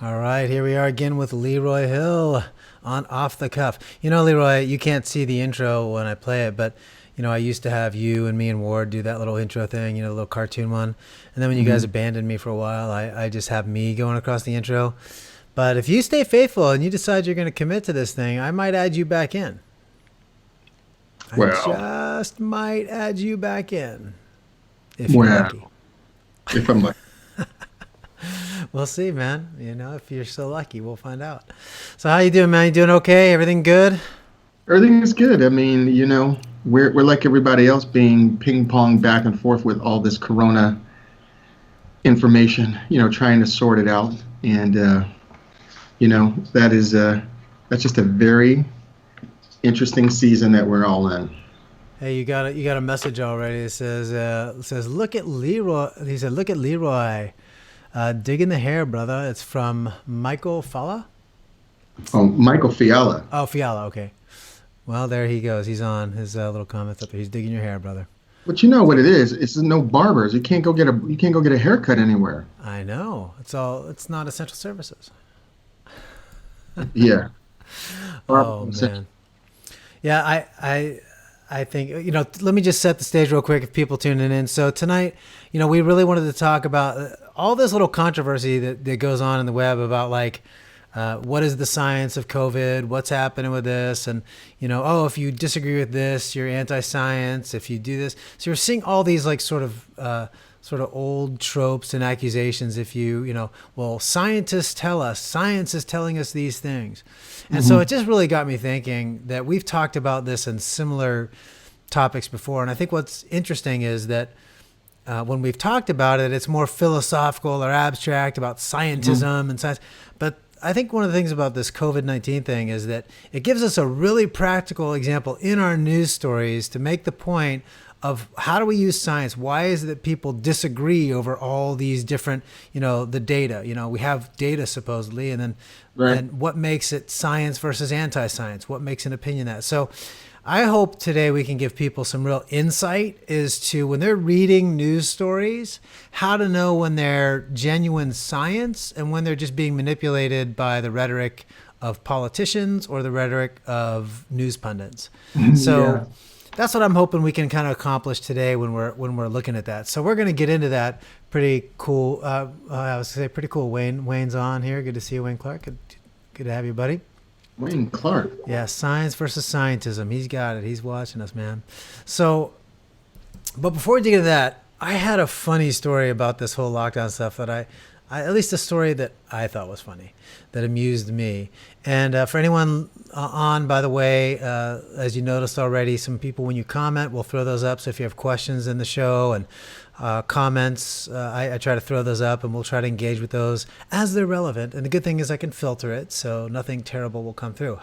All right, here we are again with Leroy Hill on Off the Cuff. You know, Leroy, you can't see the intro when I play it, but I used to have you and me and Ward do that little intro thing, the little cartoon one. And then when you guys abandoned me for a while, I just have me going across the intro. But if you stay faithful and you decide you're going to commit to this thing, I might add you back in. I just might add you back in. If you're lucky. If I'm lucky. We'll see, man. If you're so lucky, we'll find out. So how you doing, man? You doing okay? Everything good? Everything is good. I mean, we're like everybody else, being ping-ponged back and forth with all this corona information, trying to sort it out. And, that's just a very interesting season that we're all in. Hey, you got a message already. It says, look at Leroy. He said, look at Leroy. Digging the hair, brother. It's from Michael Fala. Oh, Michael Fiala. Oh, Fiala. Okay. Well, there he goes. He's on his little comments up there. He's digging your hair, brother. But you know what it is? It's no barbers. You can't go get a haircut anywhere. I know. It's not essential services. Yeah. Oh man. Yeah, I think, let me just set the stage real quick if people tuning in. So tonight, we really wanted to talk about all this little controversy that goes on in the web about what is the science of COVID? What's happening with this? And, if you disagree with this, you're anti-science. If you do this. So you're seeing all these sort of old tropes and accusations. If scientists tell us, science is telling us these things. And so it just really got me thinking that we've talked about this in similar topics before. And I think what's interesting is that when we've talked about it, it's more philosophical or abstract about scientism and science. But I think one of the things about this COVID-19 thing is that it gives us a really practical example in our news stories to make the point of how do we use science? Why is it that people disagree over all these different, the data? We have data supposedly, and then and what makes it science versus anti-science? What makes an opinion that? So I hope today we can give people some real insight as to when they're reading news stories, how to know when they're genuine science and when they're just being manipulated by the rhetoric of politicians or the rhetoric of news pundits. So that's what I'm hoping we can kind of accomplish today when we're looking at that. So we're going to get into that. Pretty cool. I was going to say pretty cool. Wayne's on here. Good to see you, Wayne Clark. Good to have you, buddy. Wayne Clark. Yeah, science versus scientism. He's got it. He's watching us, man. So, but before we dig into that, I had a funny story about this whole lockdown stuff that I at least a story that I thought was funny, that amused me. And for anyone on, by the way, as you noticed already, some people, when you comment, we'll throw those up. So if you have questions in the show and comments, I try to throw those up, and we'll try to engage with those as they're relevant. And the good thing is I can filter it, so nothing terrible will come through.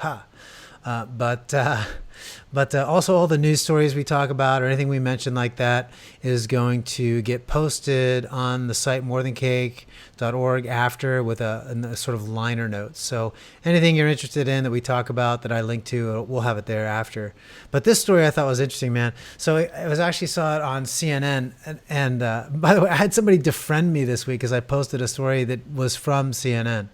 But also all the news stories we talk about or anything we mention like that is going to get posted on the site morethancake.org after with a sort of liner notes. So anything you're interested in that we talk about that I link to, we'll have it there after. But this story I thought was interesting, man. So I was actually saw it on CNN. And by the way, I had somebody defriend me this week because I posted a story that was from CNN.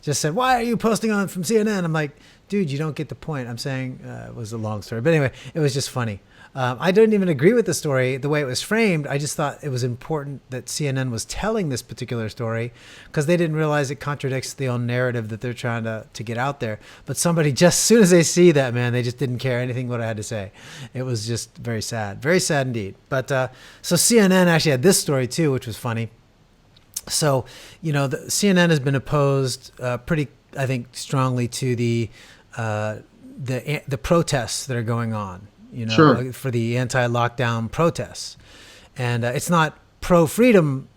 Just said, why are you posting on from CNN? I'm like, dude, you don't get the point. I'm saying it was a long story. But anyway, it was just funny. I didn't even agree with the story, the way it was framed. I just thought it was important that CNN was telling this particular story because they didn't realize it contradicts the own narrative that they're trying to get out there. But somebody, just as soon as they see that, man, they just didn't care anything what I had to say. It was just very sad indeed. But so CNN actually had this story too, which was funny. So, the CNN has been opposed pretty, I think, strongly to the protests that are going on, Sure. For the anti-lockdown protests. And it's not pro-freedom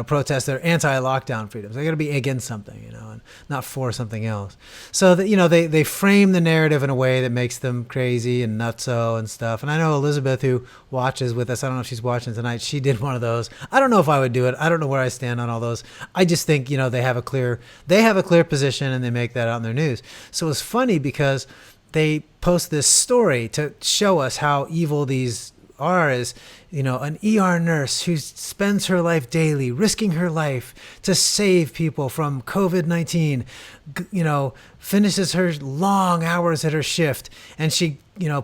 protest their anti-lockdown freedoms. They got to be against something, and not for something else. So that, they frame the narrative in a way that makes them crazy and nutso and stuff. And I know Elizabeth, who watches with us, I don't know if she's watching tonight, she did one of those. I don't know if I would do it. I don't know where I stand on all those. I just think, they have a clear position, and they make that out in their news. So it's funny because they post this story to show us how evil these are, is an ER nurse who spends her life daily risking her life to save people from COVID-19, finishes her long hours at her shift, and she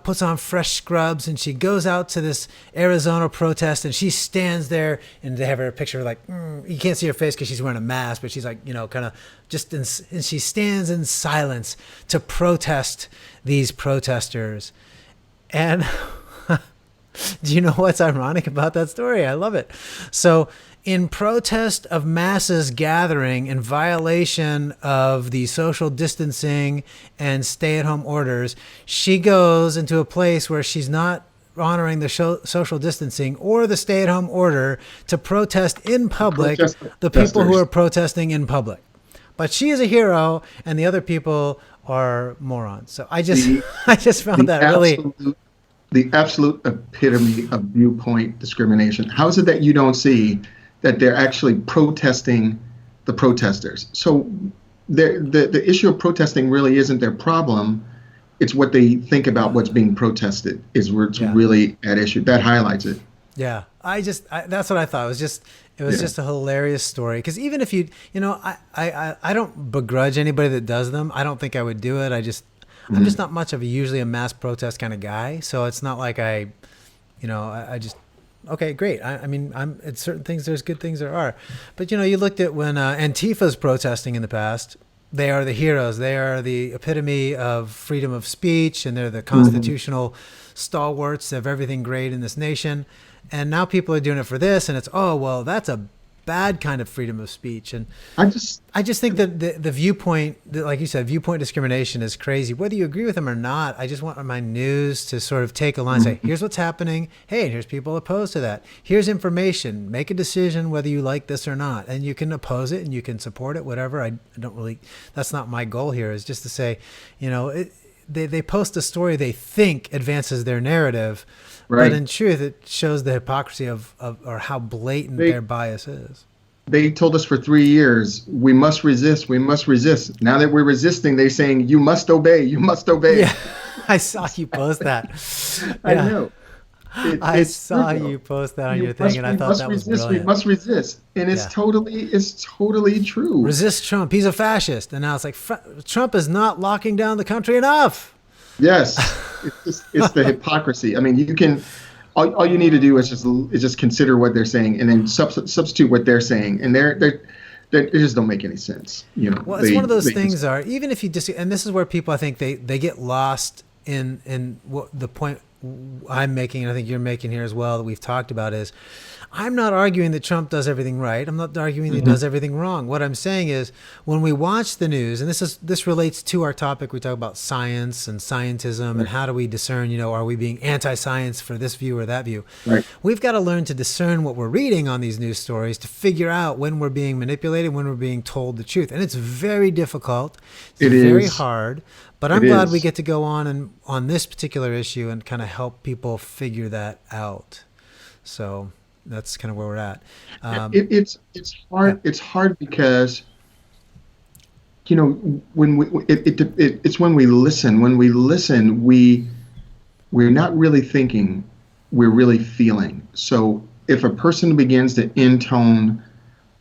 puts on fresh scrubs, and she goes out to this Arizona protest, and she stands there, and they have her picture like, you can't see her face because she's wearing a mask, but she's like, kind of and she stands in silence to protest these protesters. And do you know what's ironic about that story? I love it. So in protest of masses gathering in violation of the social distancing and stay-at-home orders, she goes into a place where she's not honoring the social distancing or the stay-at-home order to protest in public the people who are protesting in public. But she is a hero, and the other people are morons. So I just found that really... The absolute epitome of viewpoint discrimination. How is it that you don't see that they're actually protesting the protesters? So the issue of protesting really isn't their problem. It's what they think about what's being protested is where it's really at issue. That highlights it. Yeah, that's what I thought. It was just a hilarious story. Because even if I don't begrudge anybody that does them. I don't think I would do it. I'm just not much of usually a mass protest kind of guy. So it's not like I just, okay, great. I mean, at certain things, there's good things there are. But, you looked at when Antifa's protesting in the past, they are the heroes. They are the epitome of freedom of speech, and they're the constitutional stalwarts of everything great in this nation. And now people are doing it for this, and it's, that's a bad kind of freedom of speech. And I just think that the viewpoint, like you said, viewpoint discrimination is crazy. Whether you agree with them or not, I just want my news to sort of take a line and say, here's what's happening. Hey, and here's people opposed to that. Here's information. Make a decision whether you like this or not. And you can oppose it and you can support it, whatever. That's not my goal here, is just to say, they post a story they think advances their narrative. Right. But in truth, it shows the hypocrisy of or how blatant their bias is. They told us for 3 years, we must resist, we must resist. Now that we're resisting, they're saying, you must obey, you must obey. Yeah, I saw you post that. I know. I saw you post that on your thing, and I thought that was brilliant. We must resist. And it's totally true. Resist Trump. He's a fascist. And now it's like, Trump is not locking down the country enough. Yes, it's the hypocrisy. I mean, you can, all you need to do is just consider what they're saying, and then substitute what they're saying, and they just don't make any sense. Well, it's one of those things. Even if you and this is where people, I think they get lost in what the point I'm making, and I think you're making here as well, that we've talked about, is I'm not arguing that Trump does everything right. I'm not arguing that he does everything wrong. What I'm saying is, when we watch the news, and this relates to our topic, we talk about science and scientism, and how do we discern, are we being anti-science for this view or that view? Right. We've got to learn to discern what we're reading on these news stories to figure out when we're being manipulated, when we're being told the truth. And it's very difficult. It's very hard. But I'm glad we get to go on this particular issue and kind of help people figure that out. So that's kind of where we're at. It's hard. It's hard because it's when we listen. When we listen, we're not really thinking. We're really feeling. So if a person begins to intone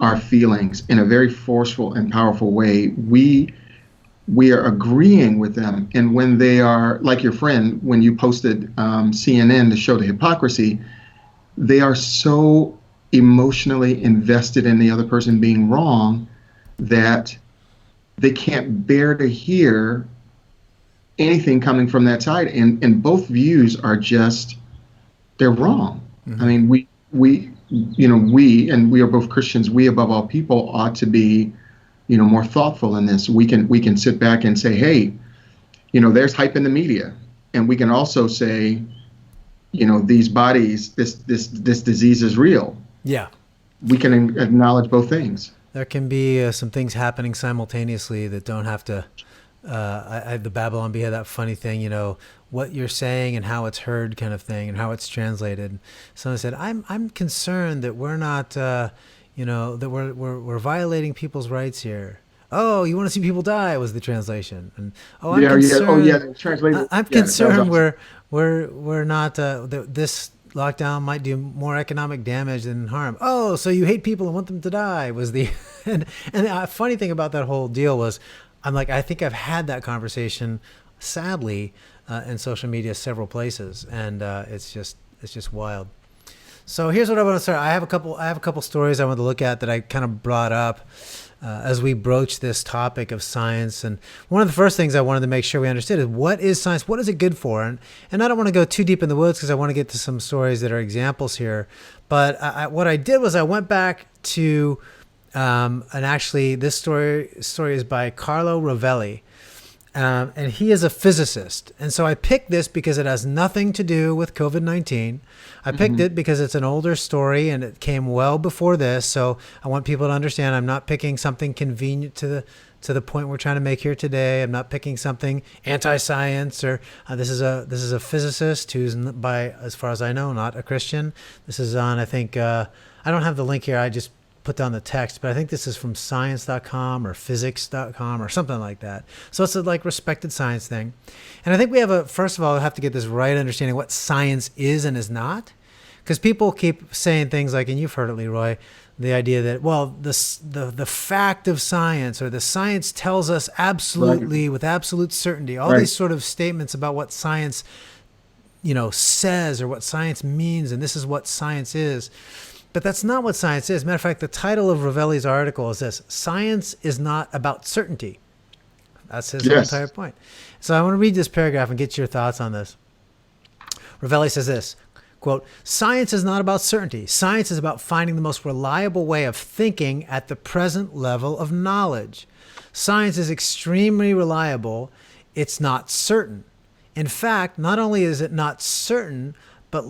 our feelings in a very forceful and powerful way, we are agreeing with them. And when they are, like your friend, when you posted CNN to show the hypocrisy, they are so emotionally invested in the other person being wrong that they can't bear to hear anything coming from that side. And both views are they're wrong. Mm-hmm. I mean, we are both Christians. We, above all people, ought to be more thoughtful in this. We can sit back and say, hey, there's hype in the media. And we can also say, these bodies, this disease is real. Yeah. we can acknowledge both things. There can be some things happening simultaneously that don't have to. The Babylon Bee had that funny thing, what you're saying and how it's heard, kind of thing, and how it's translated. Someone said, "I'm concerned that we're not, that we're violating people's rights here." Oh, you want to see people die was the translation, and I'm concerned. I'm concerned we're not. This lockdown might do more economic damage than harm. Oh, so you hate people and want them to die was the. and the funny thing about that whole deal was, I'm like, I think I've had that conversation, sadly, in social media several places, and it's just wild. So here's what I want to start. I have a couple stories I want to look at that I kind of brought up as we broach this topic of science. And one of the first things I wanted to make sure we understood is, what is science? What is it good for? And I don't want to go too deep in the woods because I want to get to some stories that are examples here. But what I did was I went back to, and actually this story is by Carlo Rovelli. And he is a physicist. And so I picked this because it has nothing to do with COVID-19. I picked it because it's an older story and it came well before this. So I want people to understand I'm not picking something convenient to the point we're trying to make here today. I'm not picking something anti-science or this is a physicist who's, by as far as I know, not a Christian. This is on, I think, I don't have the link here. I just put down the text, but I think this is from science.com or physics.com or something like that. So it's a respected science thing. And I think first of all, we have to get this right understanding what science is and is not. Because people keep saying things like, and you've heard it, Leroy, the idea that, well, the fact of science, or the science tells us absolutely, with absolute certainty, all these sort of statements about what science, says or what science means, and this is what science is. But that's not what science is. Matter of fact, the title of Rovelli's article is this: "Science is not about certainty." That's his entire point. So I want to read this paragraph and get your thoughts on this. Rovelli says this, quote, "Science is not about certainty. Science is about finding the most reliable way of thinking at the present level of knowledge. Science is extremely reliable. It's not certain. In fact, not only is it not certain, but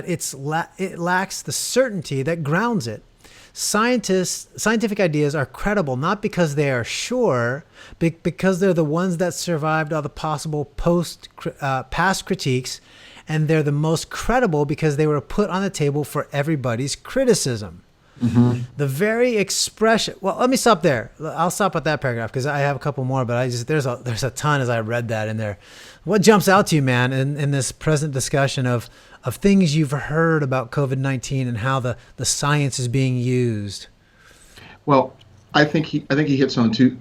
it lacks the certainty that grounds it. Scientific ideas are credible not because they are sure, but because they're the ones that survived all the possible past critiques, and they're the most credible because they were put on the table for everybody's criticism." The very expression. Well, let me stop there. I'll stop at that paragraph because I have a couple more, but there's a ton as I read that in there. What jumps out to you, man, in this present discussion of things you've heard about COVID-19 and how the science is being used? Well, I think he hits on two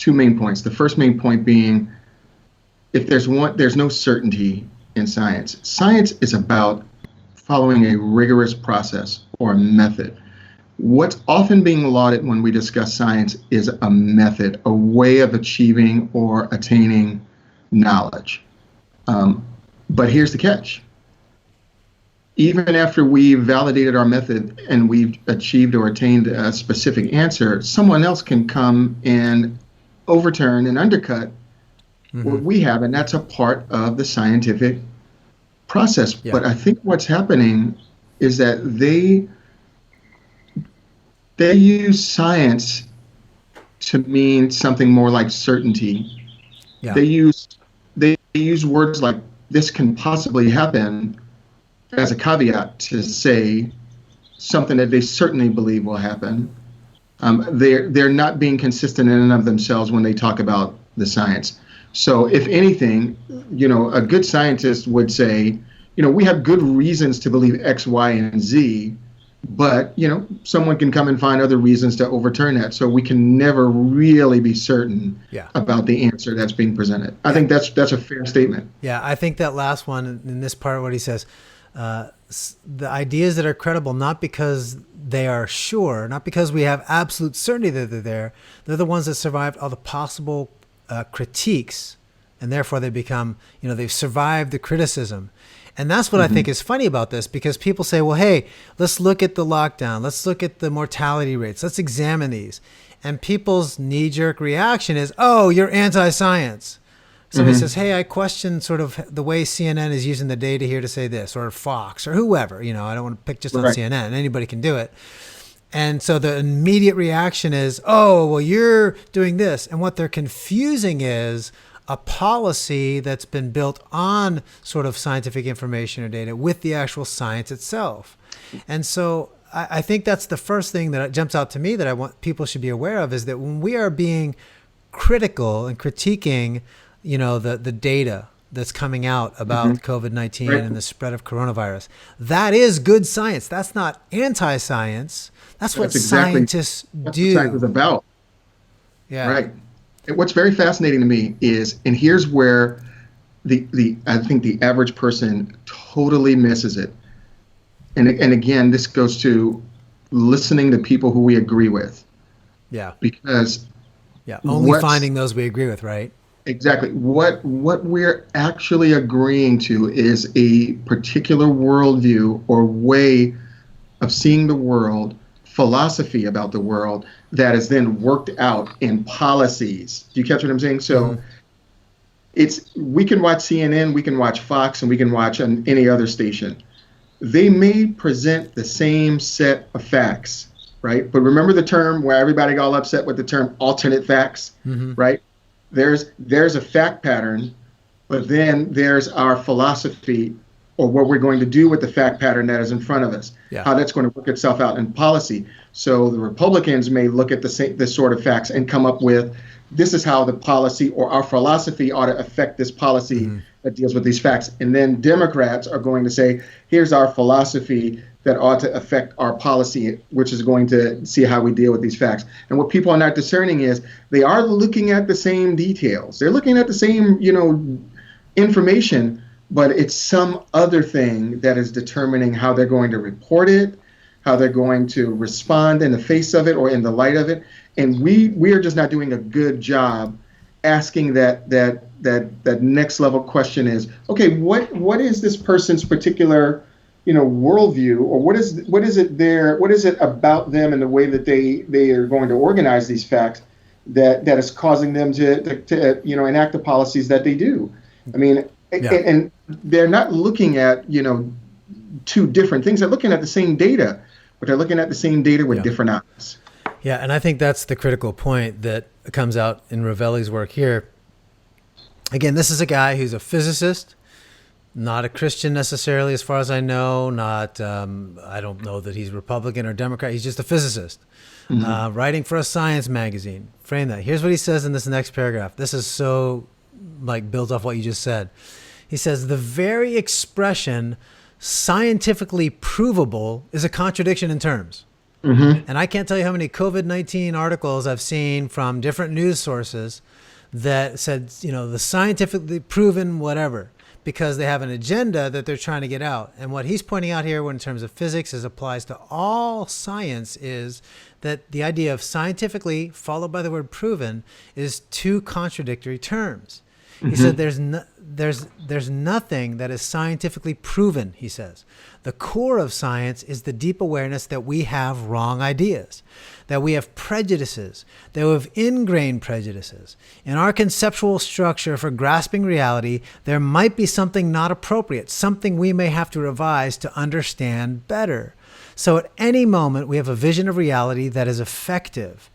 main points. The first main point being, if there's no certainty in science. Science is about following a rigorous process or a method. What's often being lauded when we discuss science is a method, a way of achieving or attaining knowledge. But here's the catch. Even after we've validated our method and we've achieved or attained a specific answer, someone else can come and overturn and undercut what we have, and that's a part of the scientific process. Yeah. But I think what's happening is that they use science to mean something more like certainty. Yeah. They use words like "this can possibly happen" as a caveat to say something that they certainly believe will happen. They're not being consistent in and of themselves when they talk about the science. So if anything, a good scientist would say, we have good reasons to believe X, Y, and Z, but, someone can come and find other reasons to overturn that. So we can never really be certain about the answer that's being presented. I think that's a fair statement. Yeah, I think that last one in this part, what he says, the ideas that are credible, not because they are sure, not because we have absolute certainty that they're the ones that survived all the possible critiques, and therefore they become, they've survived the criticism. And that's what I think is funny about this, because people say, well, hey, let's look at the lockdown. Let's look at the mortality rates. Let's examine these. And people's knee-jerk reaction is, oh, you're anti-science. somebody says, hey, I question sort of the way CNN is using the data here to say this, or Fox, or whoever, I don't want to pick just on CNN. Anybody can do it. And so the immediate reaction is, oh, well, you're doing this. And what they're confusing is a policy that's been built on sort of scientific information or data with the actual science itself. And so I think that's the first thing that jumps out to me that I want people should be aware of, is that when we are being critical and critiquing, the data that's coming out about COVID-19 and the spread of coronavirus, that is good science. That's not anti-science. That's what scientists do. That's what science is about. Yeah. Right. And what's very fascinating to me is, and here's where I think the average person totally misses it. And again, this goes to listening to people who we agree with. Yeah. Because only finding those we agree with, right? Exactly. What we're actually agreeing to is a particular worldview or way of seeing the world, philosophy about the world, that is then worked out in policies. Do you catch what I'm saying? So we can watch CNN, we can watch Fox, and we can watch on any other station. They may present the same set of facts, right? But remember the term where everybody got all upset with the term alternate facts, right? There's a fact pattern, but then there's our philosophy, or what we're going to do with the fact pattern that is in front of us, how that's going to work itself out in policy. So the Republicans may look at this sort of facts and come up with, this is how the policy or our philosophy ought to affect this policy that deals with these facts. And then Democrats are going to say, here's our philosophy that ought to affect our policy, which is going to see how we deal with these facts. And what people are not discerning is they are looking at the same details. They're looking at the same, information, but it's some other thing that is determining how they're going to report it, how they're going to respond in the face of it or in the light of it. And we are just not doing a good job asking that next level question is, okay, what is this person's particular worldview, or what is it about them and the way that they are going to organize these facts that is causing them to enact the policies that they do. I mean, and they're not looking at two different things. They're looking at the same data, but they're looking at the same data with different eyes. Yeah, and I think that's the critical point that comes out in Ravelli's work here. Again, this is a guy who's a physicist, not a Christian necessarily, as far as I know. Not, I don't know that he's Republican or Democrat. He's just a physicist, writing for a science magazine. Frame that. Here's what he says in this next paragraph. This is so, builds off what you just said. He says, the very expression scientifically provable is a contradiction in terms. And I can't tell you how many COVID-19 articles I've seen from different news sources that said, the scientifically proven whatever, because they have an agenda that they're trying to get out. And what he's pointing out here in terms of physics applies to all science is that the idea of scientifically followed by the word proven is two contradictory terms. He said there's nothing that is scientifically proven, he says. The core of science is the deep awareness that we have wrong ideas, that we have prejudices, that we have ingrained prejudices. In our conceptual structure for grasping reality, there might be something not appropriate, something we may have to revise to understand better. So at any moment, we have a vision of reality that is effective.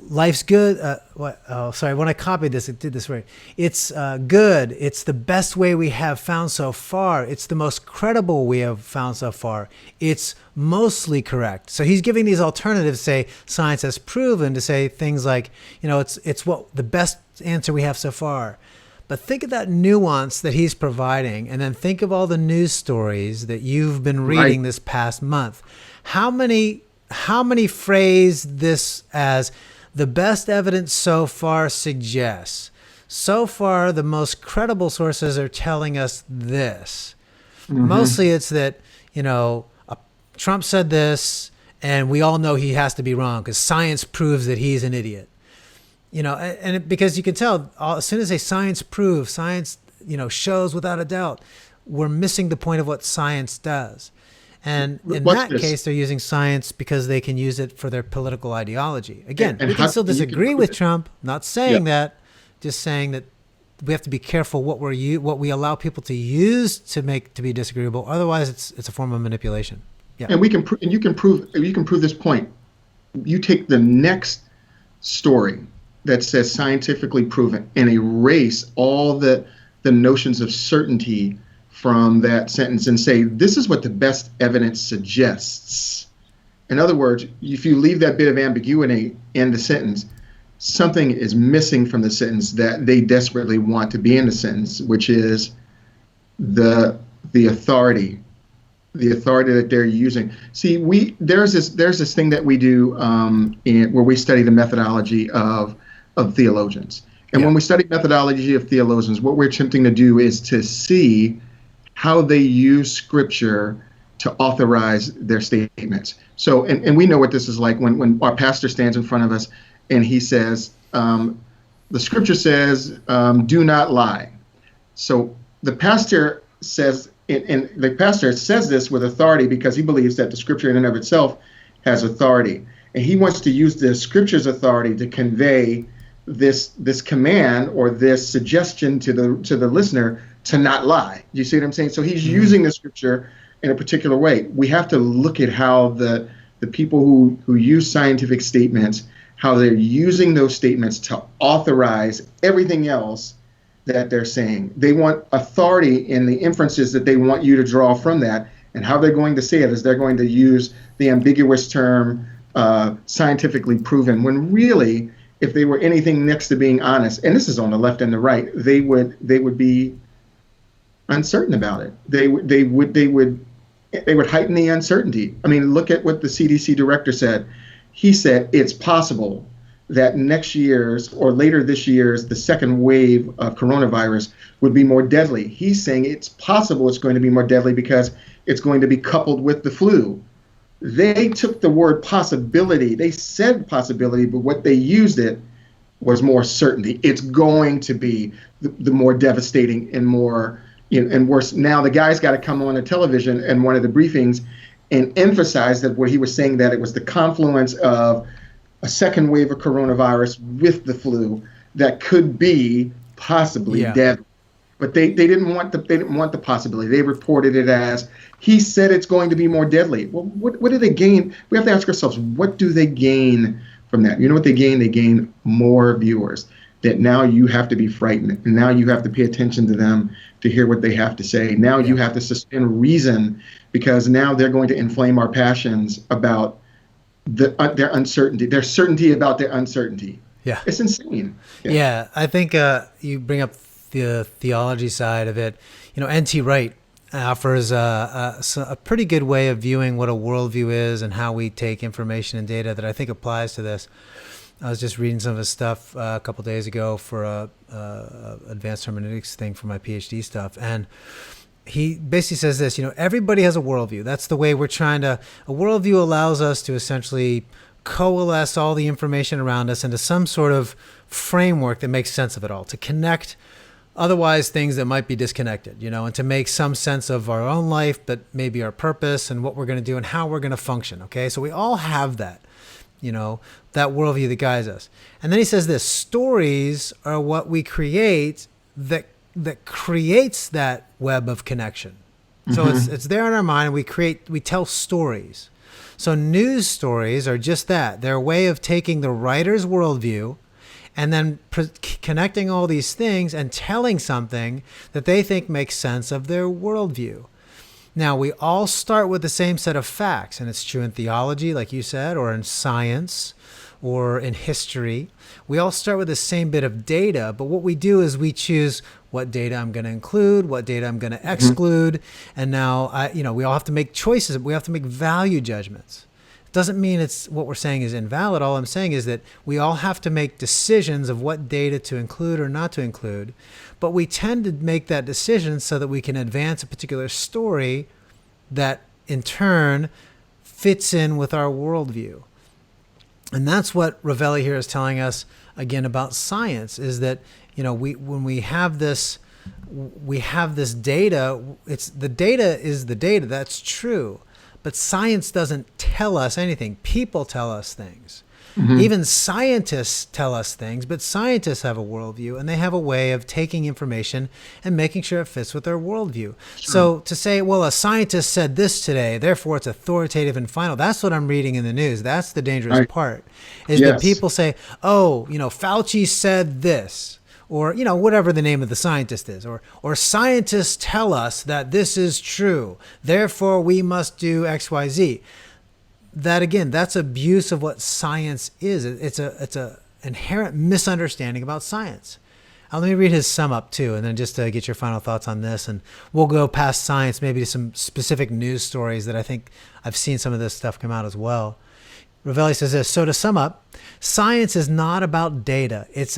Life's good. When I copied this, it did this right. It's good. It's the best way we have found so far. It's the most credible we have found so far. It's mostly correct. So he's giving these alternatives, say science has proven, to say things like, it's what the best answer we have so far. But think of that nuance that he's providing, and then think of all the news stories that you've been reading this past month. How many phrase this as the best evidence so far suggests? So far, the most credible sources are telling us this. Mostly it's that, Trump said this, and we all know he has to be wrong because science proves that he's an idiot. Because you can tell, as soon as science proves, science, shows without a doubt, we're missing the point of what science does. And in that case, they're using science because they can use it for their political ideology. Again, we can still disagree with Trump, not saying that, just saying that we have to be careful what we allow people to use to be disagreeable. Otherwise, it's a form of manipulation. Yeah. And you can prove this point. You take the next story that says scientifically proven and erase all the notions of certainty from that sentence and say, this is what the best evidence suggests. In other words, if you leave that bit of ambiguity in the sentence, something is missing from the sentence that they desperately want to be in the sentence, which is the authority that they're using. See, there's this thing that we do where we study the methodology of theologians. And when we study methodology of theologians, what we're attempting to do is to see how they use Scripture to authorize their statements. So, and we know what this is like when our pastor stands in front of us and he says, the Scripture says, do not lie. So the pastor says, and the pastor says this with authority because he believes that the Scripture in and of itself has authority. And he wants to use the Scripture's authority to convey this command or this suggestion to the listener to not lie. You see what I'm saying? So he's using the Scripture in a particular way. We have to look at how the people who use scientific statements, how they're using those statements to authorize everything else that they're saying. They want authority in the inferences that they want you to draw from that, and how they're going to say it is they're going to use the ambiguous term scientifically proven, when really, if they were anything next to being honest, and this is on the left and the right, they would be uncertain about it. They would heighten the uncertainty. I mean, look at what the CDC director said. He said it's possible that next year's or later this year's the second wave of coronavirus would be more deadly. He's saying it's possible it's going to be more deadly because it's going to be coupled with the flu. They took the word possibility. They said possibility, but what they used it was more certainty. It's going to be the more devastating and more and worse. Now the guy's got to come on the television and one of the briefings and emphasize that what he was saying, that it was the confluence of a second wave of coronavirus with the flu that could be possibly deadly. But they didn't want the possibility. They reported it as, he said it's going to be more deadly. Well, what do they gain? We have to ask ourselves, what do they gain from that? You know what they gain? They gain more viewers. That now you have to be frightened, and now you have to pay attention to them to hear what they have to say. Now you have to suspend reason, because now they're going to inflame our passions about their uncertainty, their certainty about their uncertainty. Yeah, it's insane. Yeah, I think you bring up the theology side of it. N.T. Wright offers a pretty good way of viewing what a worldview is and how we take information and data that I think applies to this. I was just reading some of his stuff a couple of days ago for a advanced hermeneutics thing for my PhD stuff, and he basically says this: everybody has a worldview. That's the way we're trying to. A worldview allows us to essentially coalesce all the information around us into some sort of framework that makes sense of it all, to connect otherwise things that might be disconnected, and to make some sense of our own life, but maybe our purpose and what we're going to do and how we're going to function. Okay, so we all have that. That worldview that guides us. And then he says this: stories are what we create that creates that web of connection. So it's there in our mind. We tell stories. So news stories are just that. They're a way of taking the writer's worldview and then connecting all these things and telling something that they think makes sense of their worldview. Now, we all start with the same set of facts, and it's true in theology, like you said, or in science, or in history. We all start with the same bit of data, but what we do is we choose what data I'm going to include, what data I'm going to exclude, and now we all have to make choices. We have to make value judgments. It doesn't mean it's what we're saying is invalid. All I'm saying is that we all have to make decisions of what data to include or not to include. But we tend to make that decision so that we can advance a particular story that, in turn, fits in with our worldview. And that's what Ravelli here is telling us, again, about science, is that, when we have this data, the data is the data, that's true. But science doesn't tell us anything. People tell us things. Mm-hmm. Even scientists tell us things, but scientists have a worldview, and they have a way of taking information and making sure it fits with their worldview. Sure. So to say, well, a scientist said this today, therefore it's authoritative and final, that's what I'm reading in the news. That's the dangerous Right. part, is that Yes. people say, oh, Fauci said this, or whatever the name of the scientist is, or scientists tell us that this is true, therefore we must do XYZ. That again, that's abuse of what science is. It's a inherent misunderstanding about science. Let me read his sum up too, and then just to get your final thoughts on this, and we'll go past science, maybe to some specific news stories that I think I've seen some of this stuff come out as well. Ravelli says this: so to sum up, science is not about data. It's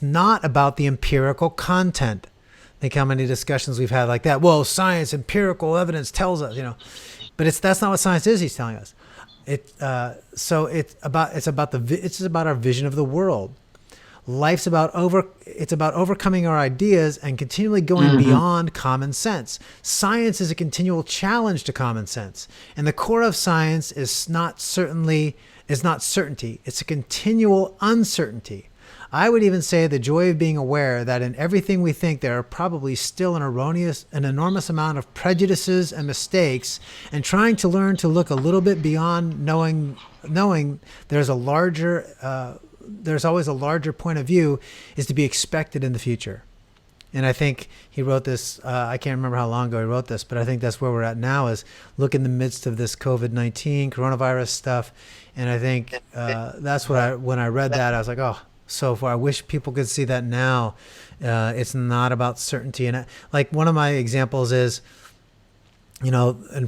not about the empirical content. Think how many discussions we've had like that. Well, science, empirical evidence tells us, but that's not what science is. He's telling us. So it's about our vision of the world. Life's it's about overcoming our ideas and continually going beyond common sense. Science is a continual challenge to common sense, and the core of science is not certainty. It's a continual uncertainty. I would even say the joy of being aware that in everything we think there are probably still an enormous amount of prejudices and mistakes, and trying to learn to look a little bit beyond knowing there's always a larger point of view is to be expected in the future. And I think he wrote this, I can't remember how long ago he wrote this, but I think that's where we're at now, is look in the midst of this COVID-19 coronavirus stuff. And I think that's when I read that, I was like, oh, so far. I wish people could see that now. It's not about certainty. And like one of my examples is, and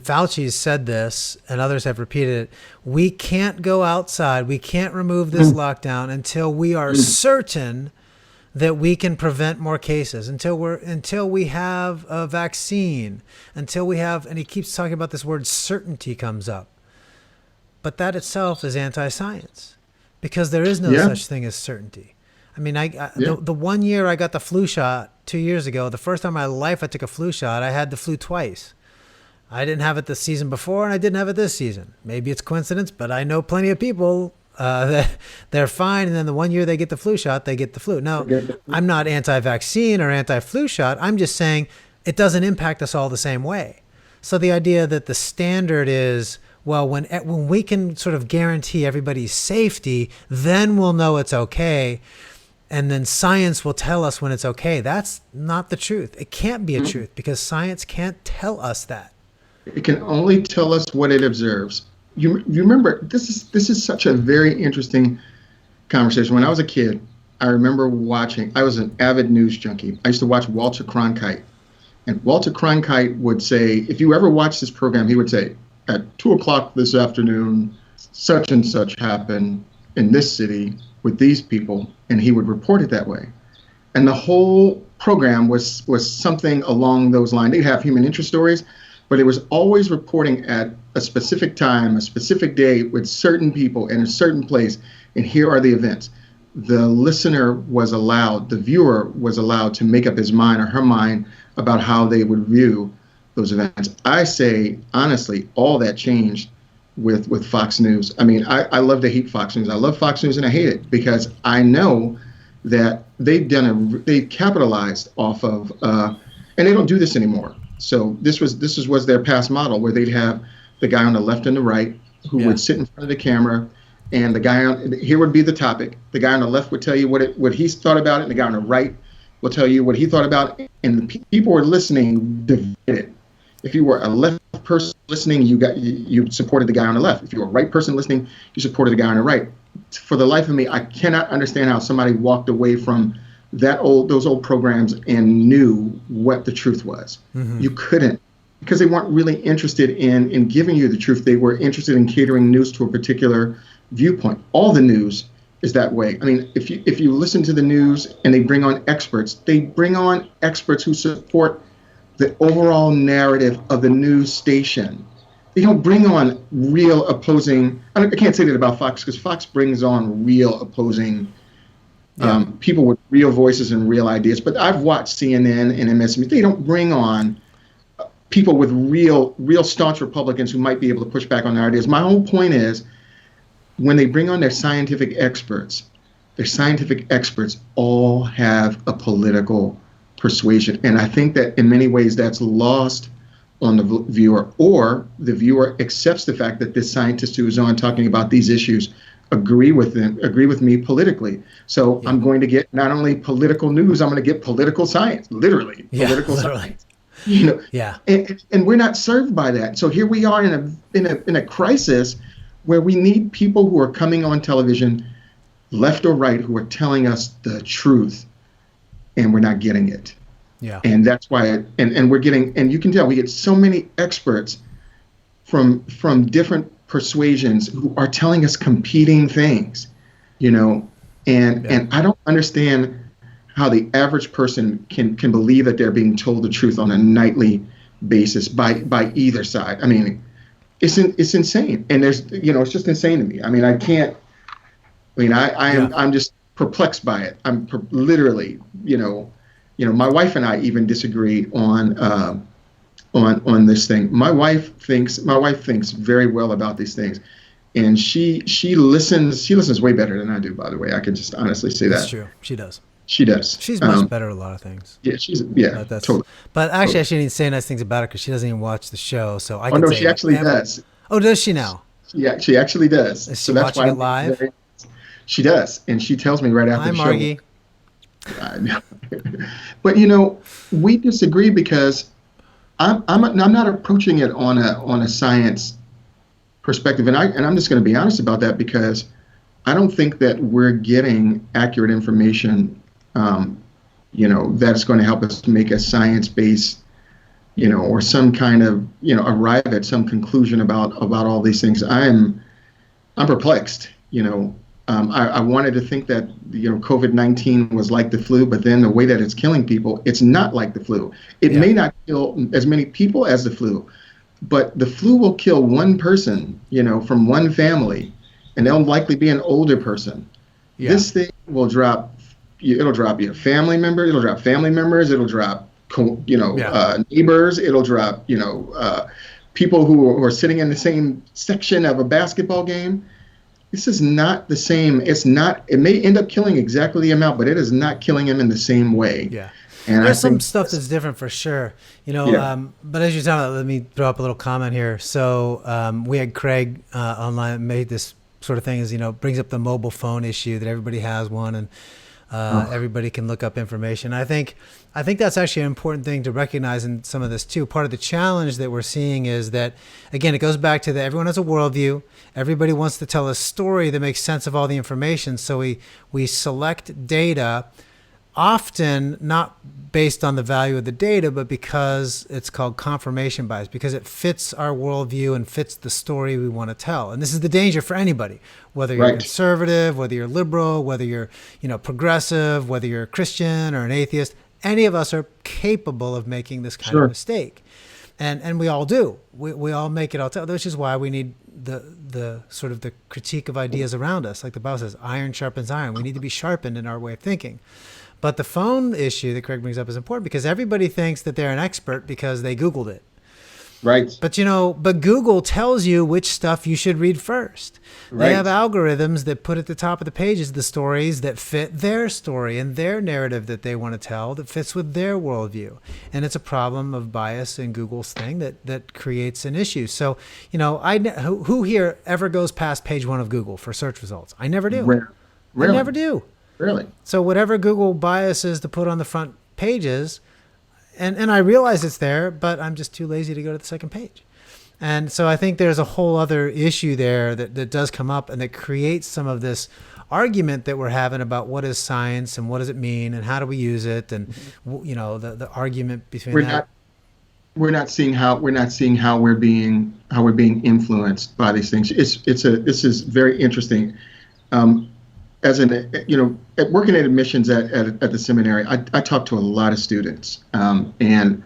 Fauci's said this and others have repeated it. We can't go outside. We can't remove this lockdown until we are certain that we can prevent more cases, until we have a vaccine, and he keeps talking about this word certainty comes up. But that itself is anti-science, because there is no such thing as certainty. I mean, the 1 year I got the flu shot 2 years ago, the first time in my life I took a flu shot, I had the flu twice. I didn't have it the season before, and I didn't have it this season. Maybe it's coincidence, but I know plenty of people that they're fine, and then the 1 year they get the flu shot, they get the flu. No, I'm not anti-vaccine or anti-flu shot. I'm just saying it doesn't impact us all the same way. So the idea that the standard is, well, when we can sort of guarantee everybody's safety, then we'll know it's okay, and then science will tell us when it's okay. That's not the truth. It can't be a truth, because science can't tell us that. It can only tell us what it observes. You remember, this is such a very interesting conversation. When I was a kid, I remember I was an avid news junkie. I used to watch Walter Cronkite. And Walter Cronkite would say, if you ever watch this program, he would say, at 2:00 this afternoon, such and such happened in this city with these people, and he would report it that way. And the whole program was something along those lines. They'd have human interest stories, but it was always reporting at a specific time, a specific day, with certain people in a certain place, and here are the events. The listener was allowed, the viewer was allowed to make up his mind or her mind about how they would view those events. I say, honestly, all that changed with Fox News. I mean, I love to hate Fox News. I love Fox News and I hate it, because I know that they capitalized off of, and they don't do this anymore. So this was their past model, where they'd have the guy on the left and the right who would sit in front of the camera, and the guy here would be the topic. The guy on the left would tell you what he thought about it, and the guy on the right will tell you what he thought about it, and the people were listening divided. If you were a left person listening, you supported the guy on the left. If you were a right person listening, you supported the guy on the right. For the life of me, I cannot understand how somebody walked away from those old programs and knew what the truth was. Mm-hmm. You couldn't, because they weren't really interested in giving you the truth. They were interested in catering news to a particular viewpoint. All the news is that way. I mean, if you listen to the news and they bring on experts who support the overall narrative of the news station. They don't bring on real opposing. I can't say that about Fox, because Fox brings on real opposing people with real voices and real ideas. But I've watched CNN and MSNBC. They don't bring on people with real staunch Republicans who might be able to push back on their ideas. My whole point is, when they bring on their scientific experts all have a political persuasion. And I think that in many ways that's lost on the viewer, or the viewer accepts the fact that this scientist who is on talking about these issues agree with me politically. So I'm going to get not only political news, I'm going to get political science, literally political science. And we're not served by that. So here we are in a crisis where we need people who are coming on television, left or right, who are telling us the truth, and we're not getting it. Yeah. And that's why, and we're getting, and you can tell we get so many experts from different persuasions who are telling us competing things, and I don't understand how the average person can believe that they're being told the truth on a nightly basis by either side. I mean, it's insane, and there's it's just insane to me. I mean, I'm just perplexed by it. I'm literally, my wife and I even disagree on this thing. My wife thinks very well about these things, and she listens way better than I do. By the way, I can just honestly say that. That's true. She does. She does. She's much better at a lot of things. Yeah, totally. But actually, I shouldn't even say nice things about her because she doesn't even watch the show. So I. Oh no, she actually does. Oh, does she now? Yeah, she actually does. Is she watching it live? She does, and she tells me right after the show. Margie. But we disagree because I'm not approaching it on a science perspective, and I'm just going to be honest about that, because I don't think that we're getting accurate information, that's going to help us make a science-based, or some kind of, arrive at some conclusion about all these things. I'm perplexed. I wanted to think that COVID-19 was like the flu, but then the way that it's killing people, it's not like the flu. It may not kill as many people as the flu, but the flu will kill one person, from one family, and they'll likely be an older person. Yeah. This thing will drop. It'll drop your family members. It'll drop family members. It'll drop neighbors. It'll drop people who are sitting in the same section of a basketball game. This is not the same. It's not. It may end up killing exactly the amount, but it is not killing him in the same way. Yeah. And there's some stuff that's different for sure, but as you're talking about, let me throw up a little comment here. So we had Craig online made this sort of thing, is brings up the mobile phone issue, that everybody has one, and everybody can look up information. I think that's actually an important thing to recognize in some of this too. Part of the challenge that we're seeing is that, again, it goes back to that everyone has a worldview. Everybody wants to tell a story that makes sense of all the information. So we select data, often not based on the value of the data, but because it's called confirmation bias, because it fits our worldview and fits the story we want to tell. And this is the danger for anybody, whether you're conservative, whether you're liberal, whether you're progressive, whether you're a Christian or an atheist. Any of us are capable of making this kind of mistake. And we all do. We all make it all tell, which is why we need the sort of the critique of ideas around us. Like the Bible says, iron sharpens iron. We need to be sharpened in our way of thinking. But the phone issue that Craig brings up is important because everybody thinks that they're an expert because they Googled it. Right. But but Google tells you which stuff you should read first. Right. They have algorithms that put at the top of the pages the stories that fit their story and their narrative that they want to tell, that fits with their worldview. And it's a problem of bias in Google's thing that creates an issue. So, who here ever goes past page 1 of Google for search results? I never do. Really? I never do. Really? So whatever Google bias is to put on the front pages, and I realize it's there, but I'm just too lazy to go to the second page. And so I think there's a whole other issue there that does come up, and that creates some of this argument that we're having about what is science and what does it mean and how do we use it, and the argument between we're not seeing how we're being influenced by these things. This is very interesting. Working at admissions at the seminary, I talk to a lot of students, and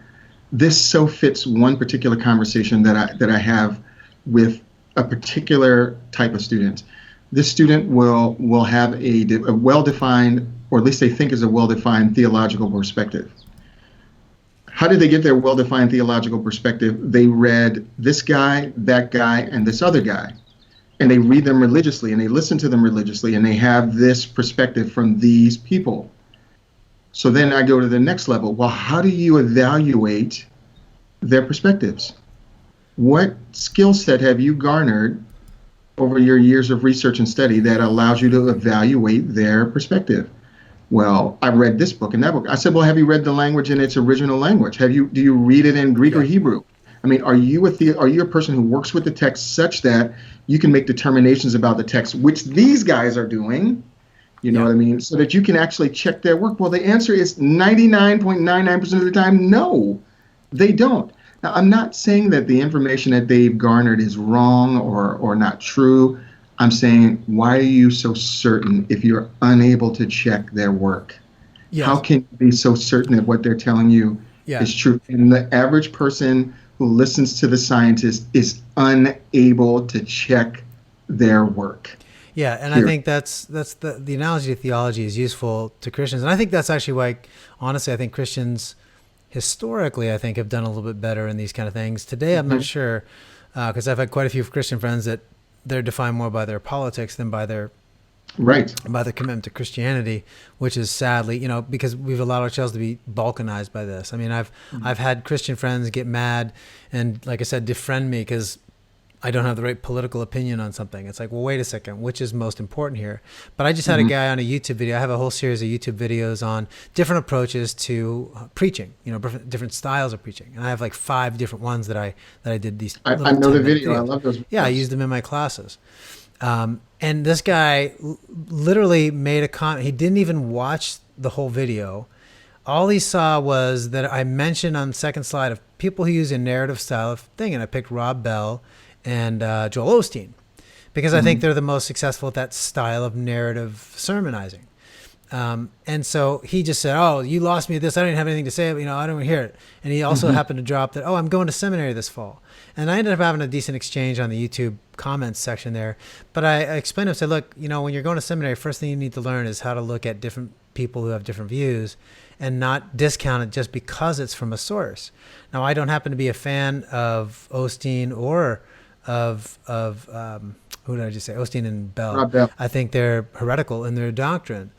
this so fits one particular conversation that I have with a particular type of student. This student will have a well-defined, or at least they think is a well-defined theological perspective. How did they get their well-defined theological perspective? They read this guy, that guy, and this other guy. and they read them religiously and they listen to them religiously and they have this perspective from these people. So then I go to the next level. Well, how do you evaluate their perspectives? What skill set have you garnered over your years of research and study that allows you to evaluate their perspective? Well, I read this book and that book. I said, well, have you read the language in its original language? Do you read it in Greek or Hebrew? I mean, are you a person who works with the text such that you can make determinations about the text, which these guys are doing? You know what I mean? So that you can actually check their work. Well, the answer is 99.99% of the time, no, they don't. Now, I'm not saying that the information that they've garnered is wrong or not true. I'm saying, why are you so certain if you're unable to check their work? Yes. How can you be so certain that what they're telling you is true? And the average person who listens to the scientist is unable to check their work. Yeah, and I think that's the analogy of theology is useful to Christians. And I think that's actually why, honestly, I think Christians historically, I think, have done a little bit better in these kind of things. Today, I'm not sure, because I've had quite a few Christian friends that they're defined more by their politics than by their commitment to Christianity, which is sadly, because we've allowed ourselves to be balkanized by this. I mean, I've had Christian friends get mad and, like I said, defriend me because I don't have the right political opinion on something. It's like, well, wait a second, which is most important here? But I just had a guy on a YouTube video. I have a whole series of YouTube videos on different approaches to preaching, different styles of preaching. And I have like 5 different ones that I did these. I know the video. Videos. I love those videos. Yeah, I used them in my classes. And this guy literally made a comment. He didn't even watch the whole video. All he saw was that I mentioned on the second slide of people who use a narrative style of thing. And I picked Rob Bell and Joel Osteen, because I think they're the most successful at that style of narrative sermonizing. And so he just said, oh, you lost me at this. I didn't have anything to say. I don't want to hear it. And he also happened to drop that, oh, I'm going to seminary this fall. And I ended up having a decent exchange on the YouTube comments section there. But I explained to him, said, look, when you're going to seminary, first thing you need to learn is how to look at different people who have different views and not discount it just because it's from a source. Now, I don't happen to be a fan of Osteen or of who did I just say? Osteen and Bell. Rob Bell. I think they're heretical in their doctrine.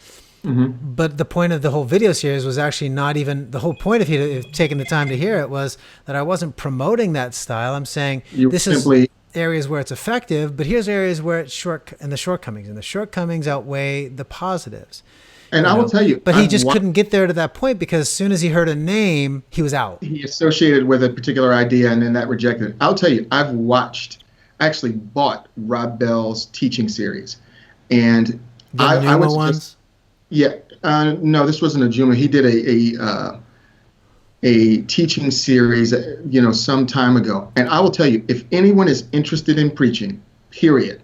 But the point of the whole video series was actually not even the whole point. If you'd taken the time to hear it, was that I wasn't promoting that style. I'm saying this is areas where it's effective, but here's areas where it's the shortcomings outweigh the positives. And I will tell you, but he just couldn't get there to that point because as soon as he heard a name, he was out. He associated with a particular idea and then that rejected it. I'll tell you, I actually bought Rob Bell's teaching series, and I was ones. No, this wasn't a Juma. He did a teaching series, some time ago. And I will tell you, if anyone is interested in preaching, period.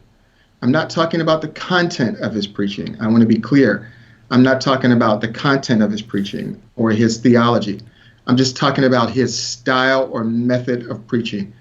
I'm not talking about the content of his preaching. I want to be clear. I'm not talking about the content of his preaching or his theology. I'm just talking about his style or method of preaching.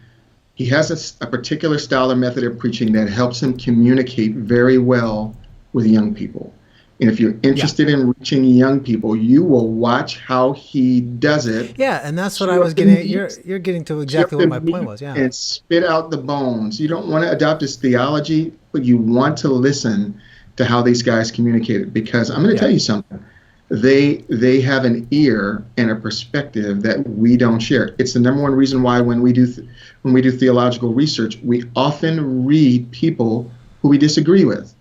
He has a particular style or method of preaching that helps him communicate very well with young people. And if you're interested in reaching young people, you will watch how he does it. Yeah, and that's what I was getting at. You're getting to exactly what my point was. Yeah. And spit out the bones. You don't want to adopt his theology, but you want to listen to how these guys communicated, because I'm going to tell you something. They have an ear and a perspective that we don't share. It's the number one reason why when we do theological research, we often read people who we disagree with.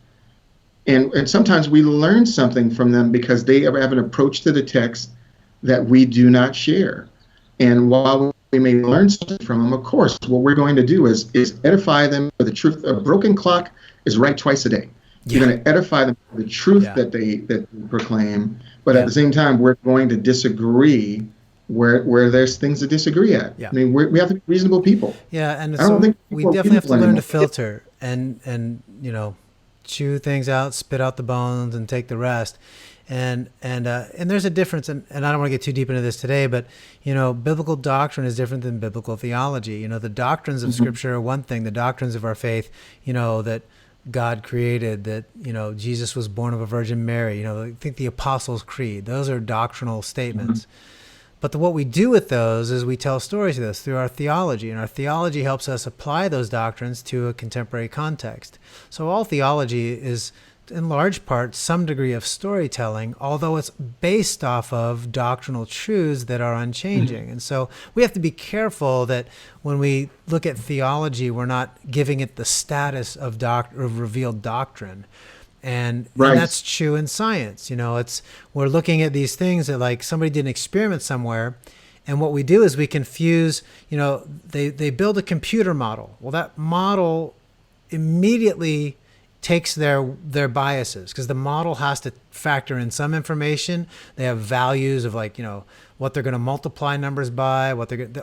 And sometimes we learn something from them because they have an approach to the text that we do not share. And while we may learn something from them, of course, what we're going to do is edify them for the truth. A broken clock is right twice a day. You're going to edify them for the truth that they proclaim, but at the same time, we're going to disagree where there's things to disagree at. I mean, we have to be reasonable people. Yeah, and so we definitely have to learn to filter and chew things out, spit out the bones, and take the rest. And there's a difference, and I don't want to get too deep into this today, but biblical doctrine is different than biblical theology. The doctrines of Scripture are one thing. The doctrines of our faith, that God created, that Jesus was born of a Virgin Mary. I think the Apostles' Creed. Those are doctrinal statements. But what we do with those is we tell stories of this through our theology, and our theology helps us apply those doctrines to a contemporary context. So all theology is, in large part, some degree of storytelling, although it's based off of doctrinal truths that are unchanging. And so we have to be careful that when we look at theology, we're not giving it the status of revealed doctrine. And that's true in science. We're looking at these things that, like, somebody did an experiment somewhere, and what we do is we confuse, they build a computer model. Well, that model immediately takes their biases, because the model has to factor in some information. They have values of, like, what they're going to multiply numbers by,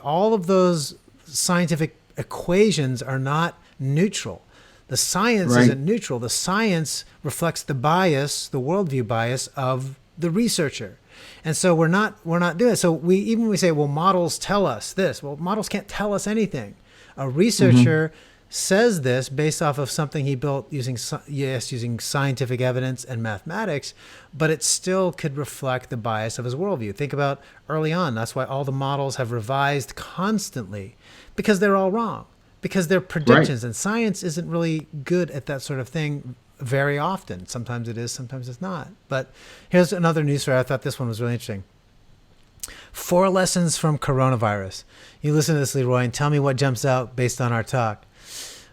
all of those scientific equations are not neutral. The science isn't neutral. The science reflects the bias, the worldview bias of the researcher. And so we're not doing it. So when we say, well, models tell us this. Well, models can't tell us anything. A researcher says this based off of something he built using scientific evidence and mathematics, but it still could reflect the bias of his worldview. Think about early on. That's why all the models have revised constantly, because they're all wrong. Because they're predictions, and science isn't really good at that sort of thing very often. Sometimes it is, sometimes it's not. But here's another news story. I thought this one was really interesting. 4 lessons from coronavirus. You listen to this, Leroy, and tell me what jumps out based on our talk.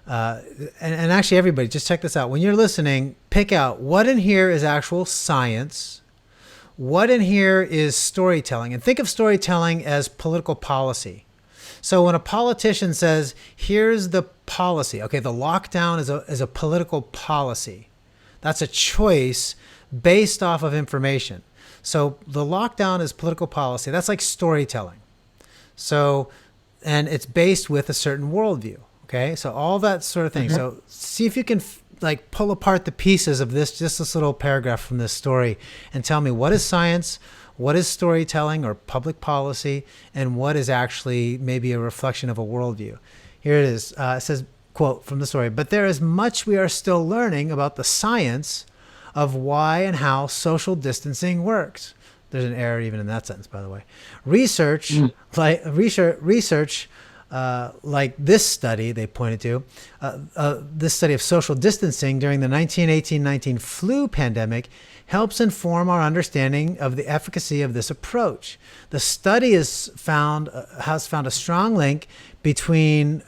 And actually, everybody, just check this out. When you're listening, pick out what in here is actual science, what in here is storytelling. And think of storytelling as political policy. So when a politician says, here's the policy, okay, the lockdown is a political policy. That's a choice based off of information. So the lockdown is political policy. That's like storytelling. So, and it's based with a certain worldview, okay? So all that sort of thing. So see if you can pull apart the pieces of this little paragraph from this story, and tell me what is science, what is storytelling or public policy, and what is actually maybe a reflection of a worldview. Here it is. It says, quote from the story, "But there is much we are still learning about the science of why and how social distancing works." There's an error even in that sentence, by the way. Research like this study they pointed to, this study of social distancing during the 1918-19 flu pandemic helps inform our understanding of the efficacy of this approach. The study has found a strong link between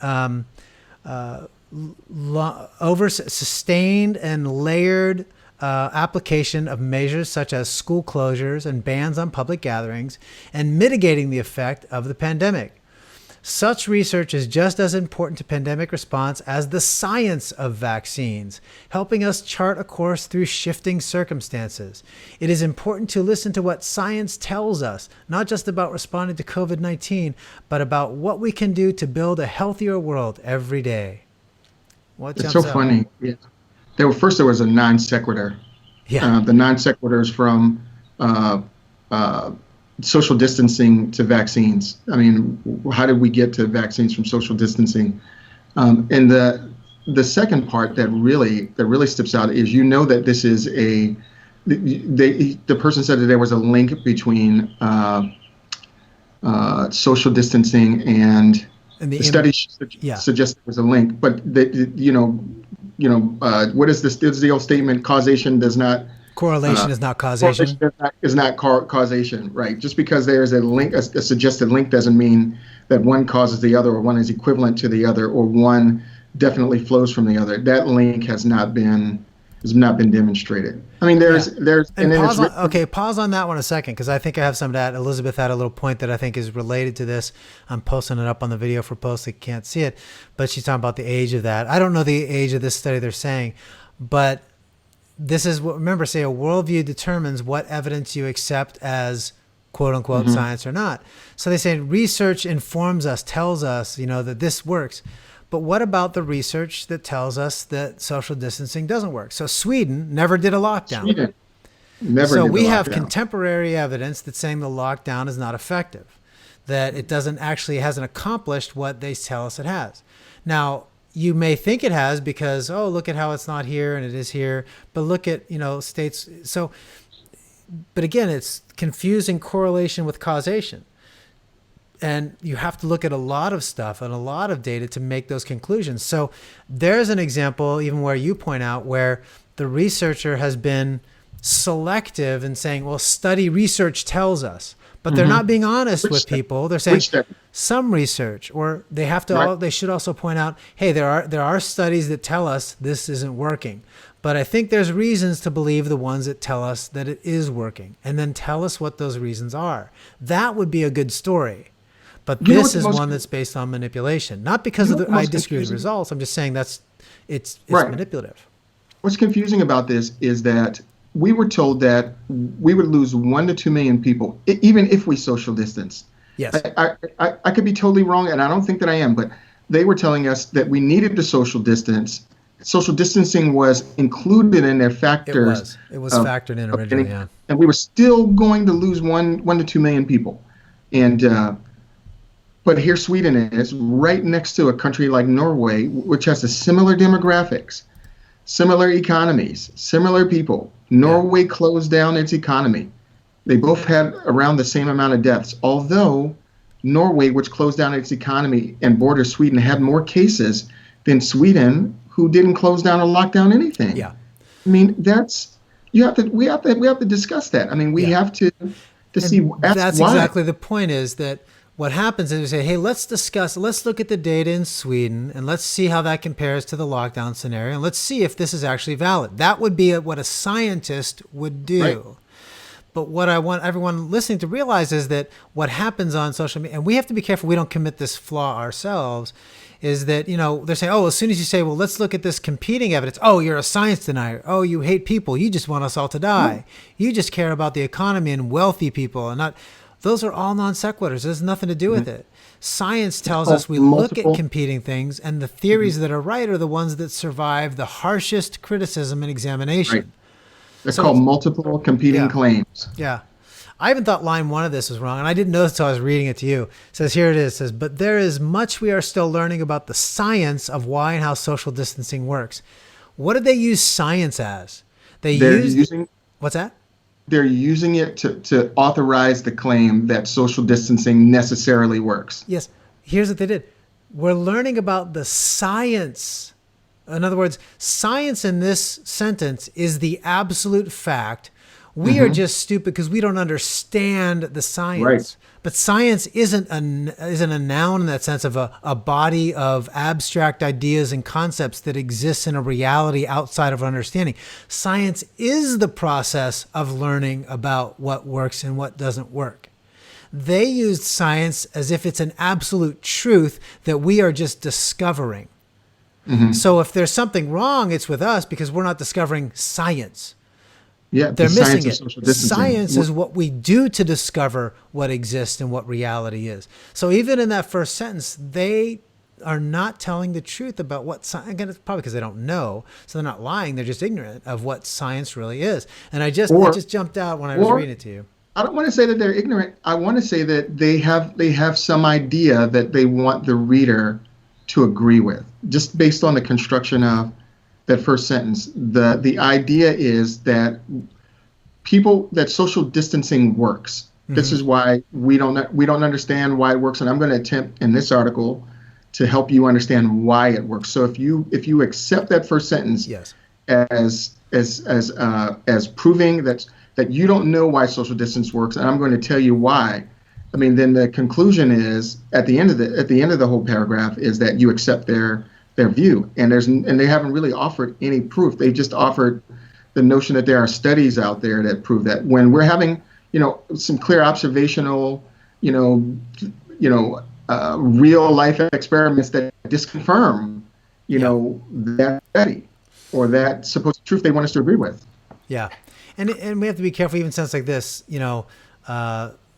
sustained and layered application of measures such as school closures and bans on public gatherings, and mitigating the effect of the pandemic. Such research is just as important to pandemic response as the science of vaccines, helping us chart a course through shifting circumstances. It is important to listen to what science tells us, not just about responding to COVID-19, but about what we can do to build a healthier world every day. It's so funny. Yeah. There was a non sequitur. Yeah. The non sequiturs from social distancing to vaccines. I mean, how did we get to vaccines from social distancing? And the second part that really steps out is, that this is the person said that there was a link between social distancing and the study suggests there was a link, but what is this? There's the old statement: causation does not. Correlation is not causation. Is not causation, right? Just because there is a link, a suggested link, doesn't mean that one causes the other, or one is equivalent to the other, or one definitely flows from the other. That link has not been demonstrated. I mean, pause on that one a second, because I think I have some of that. Elizabeth had a little point that I think is related to this. I'm posting it up on the video for posts that can't see it, but she's talking about the age of that. I don't know the age of this study they're saying, but this is what, remember, say a worldview determines what evidence you accept as quote unquote science or not. So they say research informs us, tells us, that this works. But what about the research that tells us that social distancing doesn't work? So Sweden never did a lockdown. We have contemporary evidence that's saying the lockdown is not effective, that it hasn't accomplished what they tell us it has. Now, you may think it has because, look at how it's not here and it is here. But look at, states. So, but again, it's confusing correlation with causation. And you have to look at a lot of stuff and a lot of data to make those conclusions. So there's an example, even where you point out, where the researcher has been selective in saying, well, research tells us. But they're not being honest with people. They're saying some research, or they have to. They should also point out, hey, there are studies that tell us this isn't working. But I think there's reasons to believe the ones that tell us that it is working, and then tell us what those reasons are. That would be a good story. But this is one that's based on manipulation, not because I disagree with the results. I'm just saying it's manipulative. What's confusing about this is that we were told that we would lose 1 to 2 million people, even if we social distance. Yes. I could be totally wrong, and I don't think that I am, but they were telling us that we needed to social distance. Social distancing was included in their factors. It was factored in originally, yeah. And we were still going to lose 1 to 2 million people. And but here Sweden is, right next to a country like Norway, which has a similar demographics, similar economies, similar people. Norway closed down its economy. They both had around the same amount of deaths, although Norway, which closed down its economy and borders Sweden, had more cases than Sweden, who didn't close down or lock down anything. Yeah. I mean, we have to discuss that. I mean, we have to see that's why. Exactly the point is that what happens is we say, hey, let's look at the data in Sweden and let's see how that compares to the lockdown scenario. And let's see if this is actually valid. That would be what a scientist would do. Right. But what I want everyone listening to realize is that what happens on social media, and we have to be careful we don't commit this flaw ourselves, is that, they're saying, oh, as soon as you say, well, let's look at this competing evidence. Oh, you're a science denier. Oh, you hate people. You just want us all to die. You just care about the economy and wealthy people and not... Those are all non sequiturs. There's nothing to do with it. Science tells us we look at competing things, and the theories that are right are the ones that survive the harshest criticism and examination. Right. They're called multiple competing claims. Yeah. I even thought line 1 of this was wrong, and I didn't know this until I was reading it to you. It says, here it is. It says, but there is much we are still learning about the science of why and how social distancing works. What did they use science as? What's that? They're using it to authorize the claim that social distancing necessarily works. Yes. Here's what they did. We're learning about the science. In other words, science in this sentence is the absolute fact. We are just stupid because we don't understand the science. Right. But science isn't a noun in that sense of a body of abstract ideas and concepts that exists in a reality outside of our understanding. Science is the process of learning about what works and what doesn't work. They used science as if it's an absolute truth that we are just discovering. So if there's something wrong, it's with us because we're not discovering science. Yeah, they're missing it. Science is what we do to discover what exists and what reality is. So even in that first sentence, they are not telling the truth about what science. Again, it's probably because they don't know, so they're not lying. They're just ignorant of what science really is. And it just jumped out when I was reading it to you. I don't want to say that they're ignorant. I want to say that they have some idea that they want the reader to agree with, just based on the construction of that first sentence. The idea is that social distancing works. This is why we don't understand why it works, and I'm going to attempt in this article to help you understand why it works. So if you accept that first sentence as proving that you don't know why social distance works, and I'm going to tell you why, I mean, then the conclusion is at the end of the whole paragraph is that you accept their view, and they haven't really offered any proof. They just offered the notion that there are studies out there that prove that when we're having, some clear observational, real life experiments that disconfirm, that study or that supposed truth they want us to agree with. Yeah, and we have to be careful even sense like this,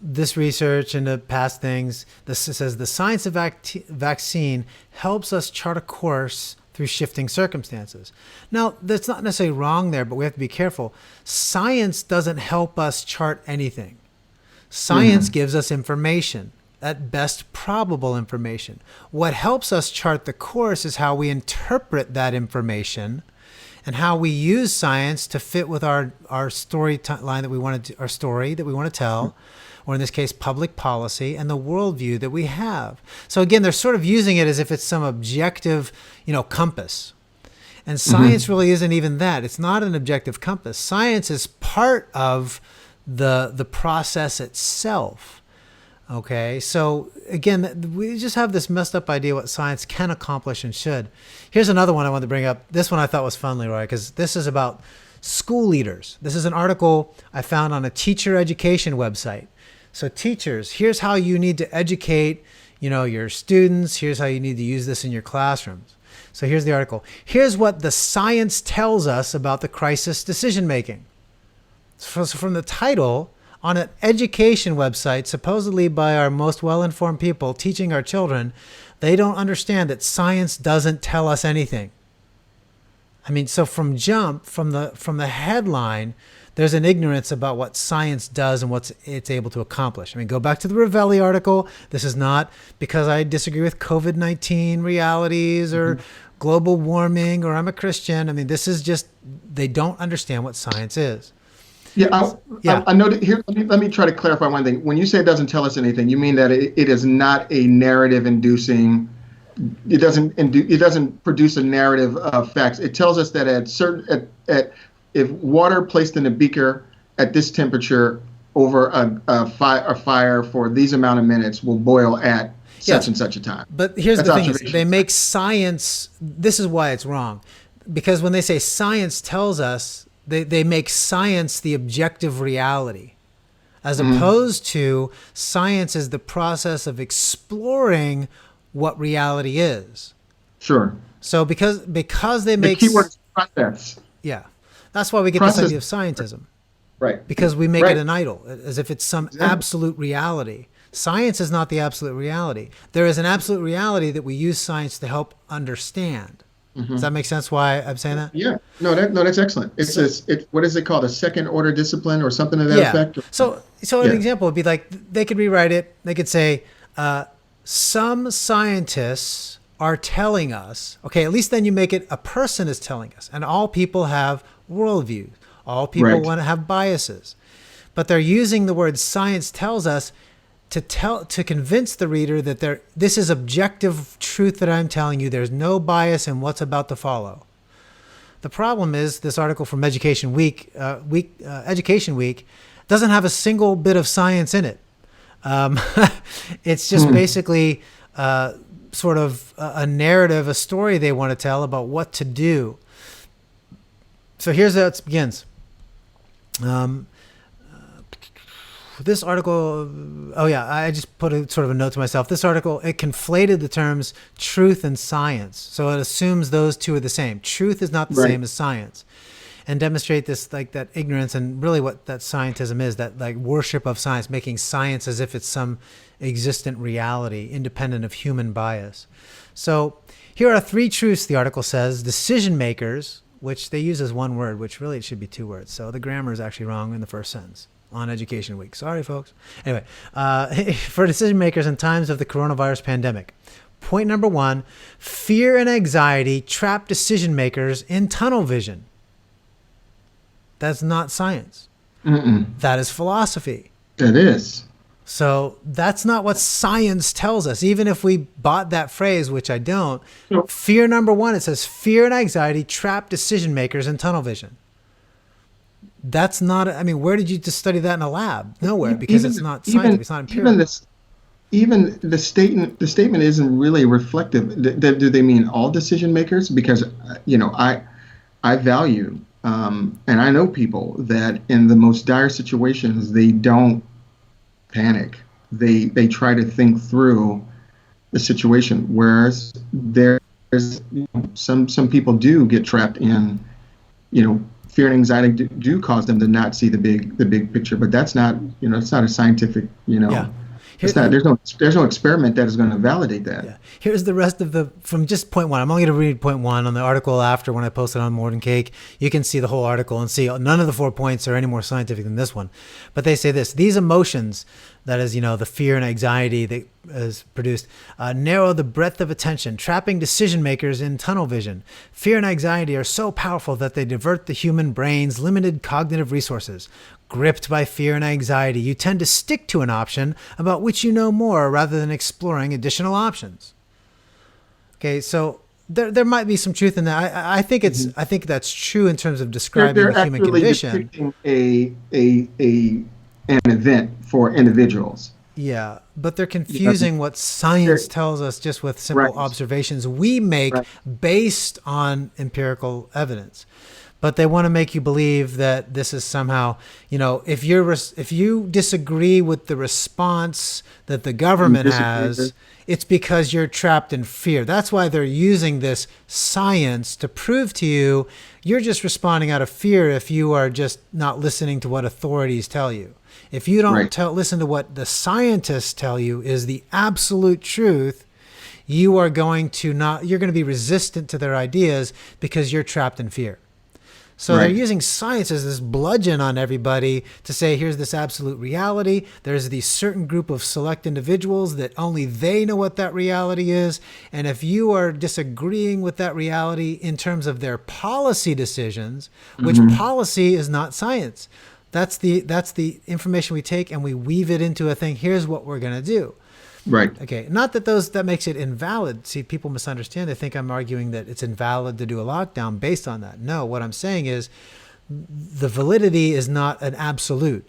this research into past things. This says the science of vaccine helps us chart a course through shifting circumstances. Now, that's not necessarily wrong there, but we have to be careful. Science doesn't help us chart anything. Science gives us information, at best probable information. What helps us chart the course is how we interpret that information and how we use science to fit with our storyline that we want to, our story that we want to tell, or in this case, public policy, and the worldview that we have. So again, they're sort of using it as if it's some objective, compass. And science really isn't even that. It's not an objective compass. Science is part of the process itself. Okay, so again, we just have this messed up idea what science can accomplish and should. Here's another one I wanted to bring up. This one I thought was fun, Leroy, because this is about school leaders. This is an article I found on a teacher education website. So teachers, here's how you need to educate, your students. Here's how you need to use this in your classrooms. So here's the article. Here's what the science tells us about the crisis decision making. So from the title, on an education website, supposedly by our most well-informed people teaching our children, they don't understand that science doesn't tell us anything. I mean, so from the headline, there's an ignorance about what science does and what it's able to accomplish. I mean, go back to the Ravelli article. This is not because I disagree with COVID-19 realities or global warming or I'm a Christian. I mean, this is just, they don't understand what science is. I know that here. Let me try to clarify one thing. When you say it doesn't tell us anything, you mean that it is not a narrative inducing. It doesn't produce a narrative of facts. It tells us that if water placed in a beaker at this temperature over a fire for these amount of minutes will boil at such and such a time. But here's the thing: is they make science. This is why it's wrong, because when they say science tells us. They make science the objective reality, as opposed to science is the process of exploring what reality is. Sure. So because they make the keyword is process. Yeah, that's why we get this idea of scientism. Right. Because we make it an idol, as if it's some absolute reality. Science is not the absolute reality. There is an absolute reality that we use science to help understand. Does that make sense why I'm saying that? Yeah. No, that's excellent. It's what is it called? A second order discipline or something to that effect? So an example would be like, they could rewrite it. They could say, some scientists are telling us, okay, at least then you make it a person is telling us. And all people have worldviews. All people want to have biases. But they're using the word science tells us to convince the reader that this is objective truth that I'm telling you. There's no bias in what's about to follow. The problem is this article from Education Week doesn't have a single bit of science in it. It's just basically sort of a narrative, a story they want to tell about what to do. So here's how it begins. This article, I just put a sort of a note to myself. This article, it conflated the terms truth and science. So it assumes those two are the same. Truth is not the same as science. And demonstrate this, like that ignorance and really what that scientism is, that like worship of science, making science as if it's some existent reality, independent of human bias. So here are three truths, the article says. Decision makers, which they use as one word, which really it should be two words. So the grammar is actually wrong in the first sentence. On Education Week. Sorry, folks. Anyway, for decision makers in times of the coronavirus pandemic. Point number one, fear and anxiety trap decision makers in tunnel vision. That's not science. That is philosophy. It is. So that's not what science tells us. Even if we bought that phrase, which I don't, fear number one, it says fear and anxiety trap decision makers in tunnel vision. That's not, I mean, where did you just study that in a lab? Nowhere, because it's not scientific, it's not empirical. Even the statement isn't really reflective. Do they mean all decision makers? Because, I value, and I know people that in the most dire situations, they don't panic. They try to think through the situation, whereas there's some people do get trapped in, fear and anxiety do cause them to not see the big picture, but that's not, it's not a scientific, it's not, there's no experiment that is going to validate that. Yeah. Here's the rest of from just point one. I'm only going to read point one on the article after when I posted on More Than Cake. You can see the whole article and see none of the 4 points are any more scientific than this one. But they say this, these emotions, that is, the fear and anxiety that is produced, narrow the breadth of attention, trapping decision makers in tunnel vision. Fear and anxiety are so powerful that they divert the human brain's limited cognitive resources. Gripped by fear and anxiety, you tend to stick to an option about which you know more rather than exploring additional options. Okay, so there might be some truth in that. I think I think that's true in terms of describing They're the human actually condition. depicting an event for individuals. Yeah, but they're confusing what science tells us just with simple observations we make based on empirical evidence. But they want to make you believe that this is somehow, if you disagree with the response that the government has, it's because you're trapped in fear. That's why they're using this science to prove to you you're just responding out of fear if you are just not listening to what authorities tell you. If you don't listen to what the scientists tell you is the absolute truth, you're going to be resistant to their ideas because you're trapped in fear. So they're using science as this bludgeon on everybody to say, here's this absolute reality. There's these certain group of select individuals that only they know what that reality is. And if you are disagreeing with that reality in terms of their policy decisions, which policy is not science. That's the information we take and we weave it into a thing. Here's what we're going to do. Right. Okay. Not that makes it invalid. See, people misunderstand. They think I'm arguing that it's invalid to do a lockdown based on that. No, what I'm saying is the validity is not an absolute.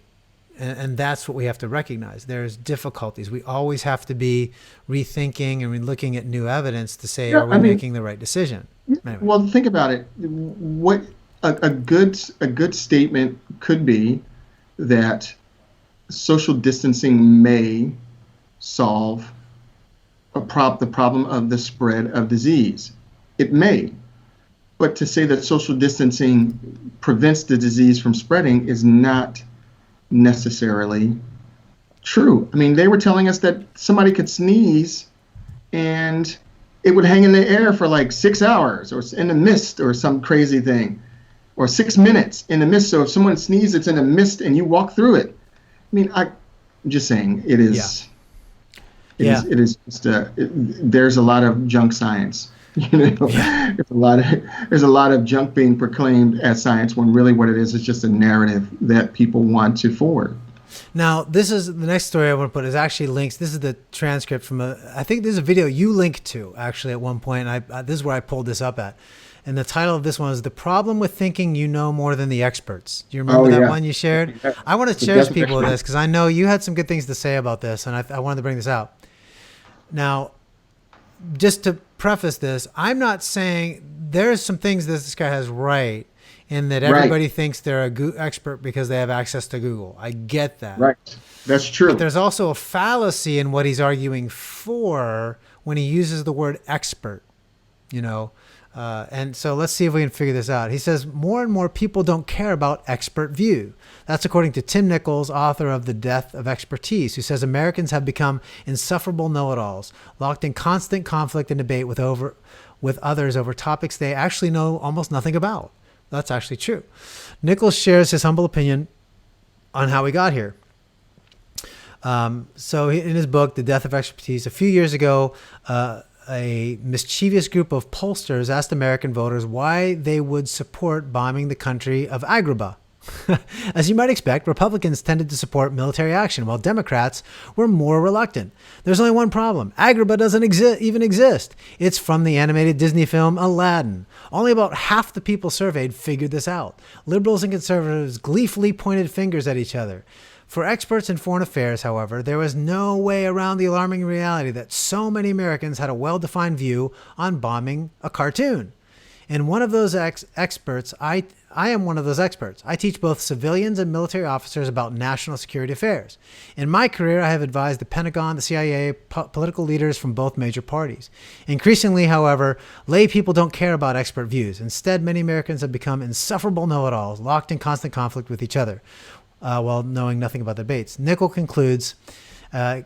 And that's what we have to recognize. There's difficulties. We always have to be rethinking and looking at new evidence to say, are we making the right decision? Anyway. Well, think about it. What a good statement could be that social distancing may solve the problem of the spread of disease. It may. But to say that social distancing prevents the disease from spreading is not necessarily true. I mean, they were telling us that somebody could sneeze and it would hang in the air for like 6 hours or in the mist or some crazy thing, or 6 minutes in the mist. So if someone sneezes, it's in the mist and you walk through it. I mean, I'm just saying it is. Yeah. It is just there's a lot of junk science. There's a lot of junk being proclaimed as science when really what it is just a narrative that people want to forward. Now, this is the next story I want to put is actually links. This is the transcript from I think there's a video you linked to actually at one point. And this is where I pulled this up at. And the title of this one is The Problem with Thinking You Know More Than the Experts. Do you remember that one you shared? I want to share people with this because I know you had some good things to say about this, and I wanted to bring this out. Now, just to preface this, I'm not saying there's some things that this guy has right in that everybody thinks they're a expert because they have access to Google. I get that. Right. That's true. But there's also a fallacy in what he's arguing for when he uses the word expert, and so let's see if we can figure this out. He says more and more people don't care about expert view. That's according to Tim Nichols, author of The Death of Expertise, who says Americans have become insufferable know-it-alls, locked in constant conflict and debate with others over topics they actually know almost nothing about. That's actually true. Nichols shares his humble opinion on how we got here. So in his book, The Death of Expertise, a few years ago, a mischievous group of pollsters asked American voters why they would support bombing the country of Agrabah. As you might expect, Republicans tended to support military action, while Democrats were more reluctant. There's only one problem. Agrabah doesn't even exist. It's from the animated Disney film Aladdin. Only about half the people surveyed figured this out. Liberals and conservatives gleefully pointed fingers at each other. For experts in foreign affairs, however, there was no way around the alarming reality that so many Americans had a well-defined view on bombing a cartoon. And one of those experts, I am one of those experts. I teach both civilians and military officers about national security affairs. In my career, I have advised the Pentagon, the CIA, political leaders from both major parties. Increasingly, however, lay people don't care about expert views. Instead, many Americans have become insufferable know-it-alls, locked in constant conflict with each other, while knowing nothing about the debates. Nichols concludes,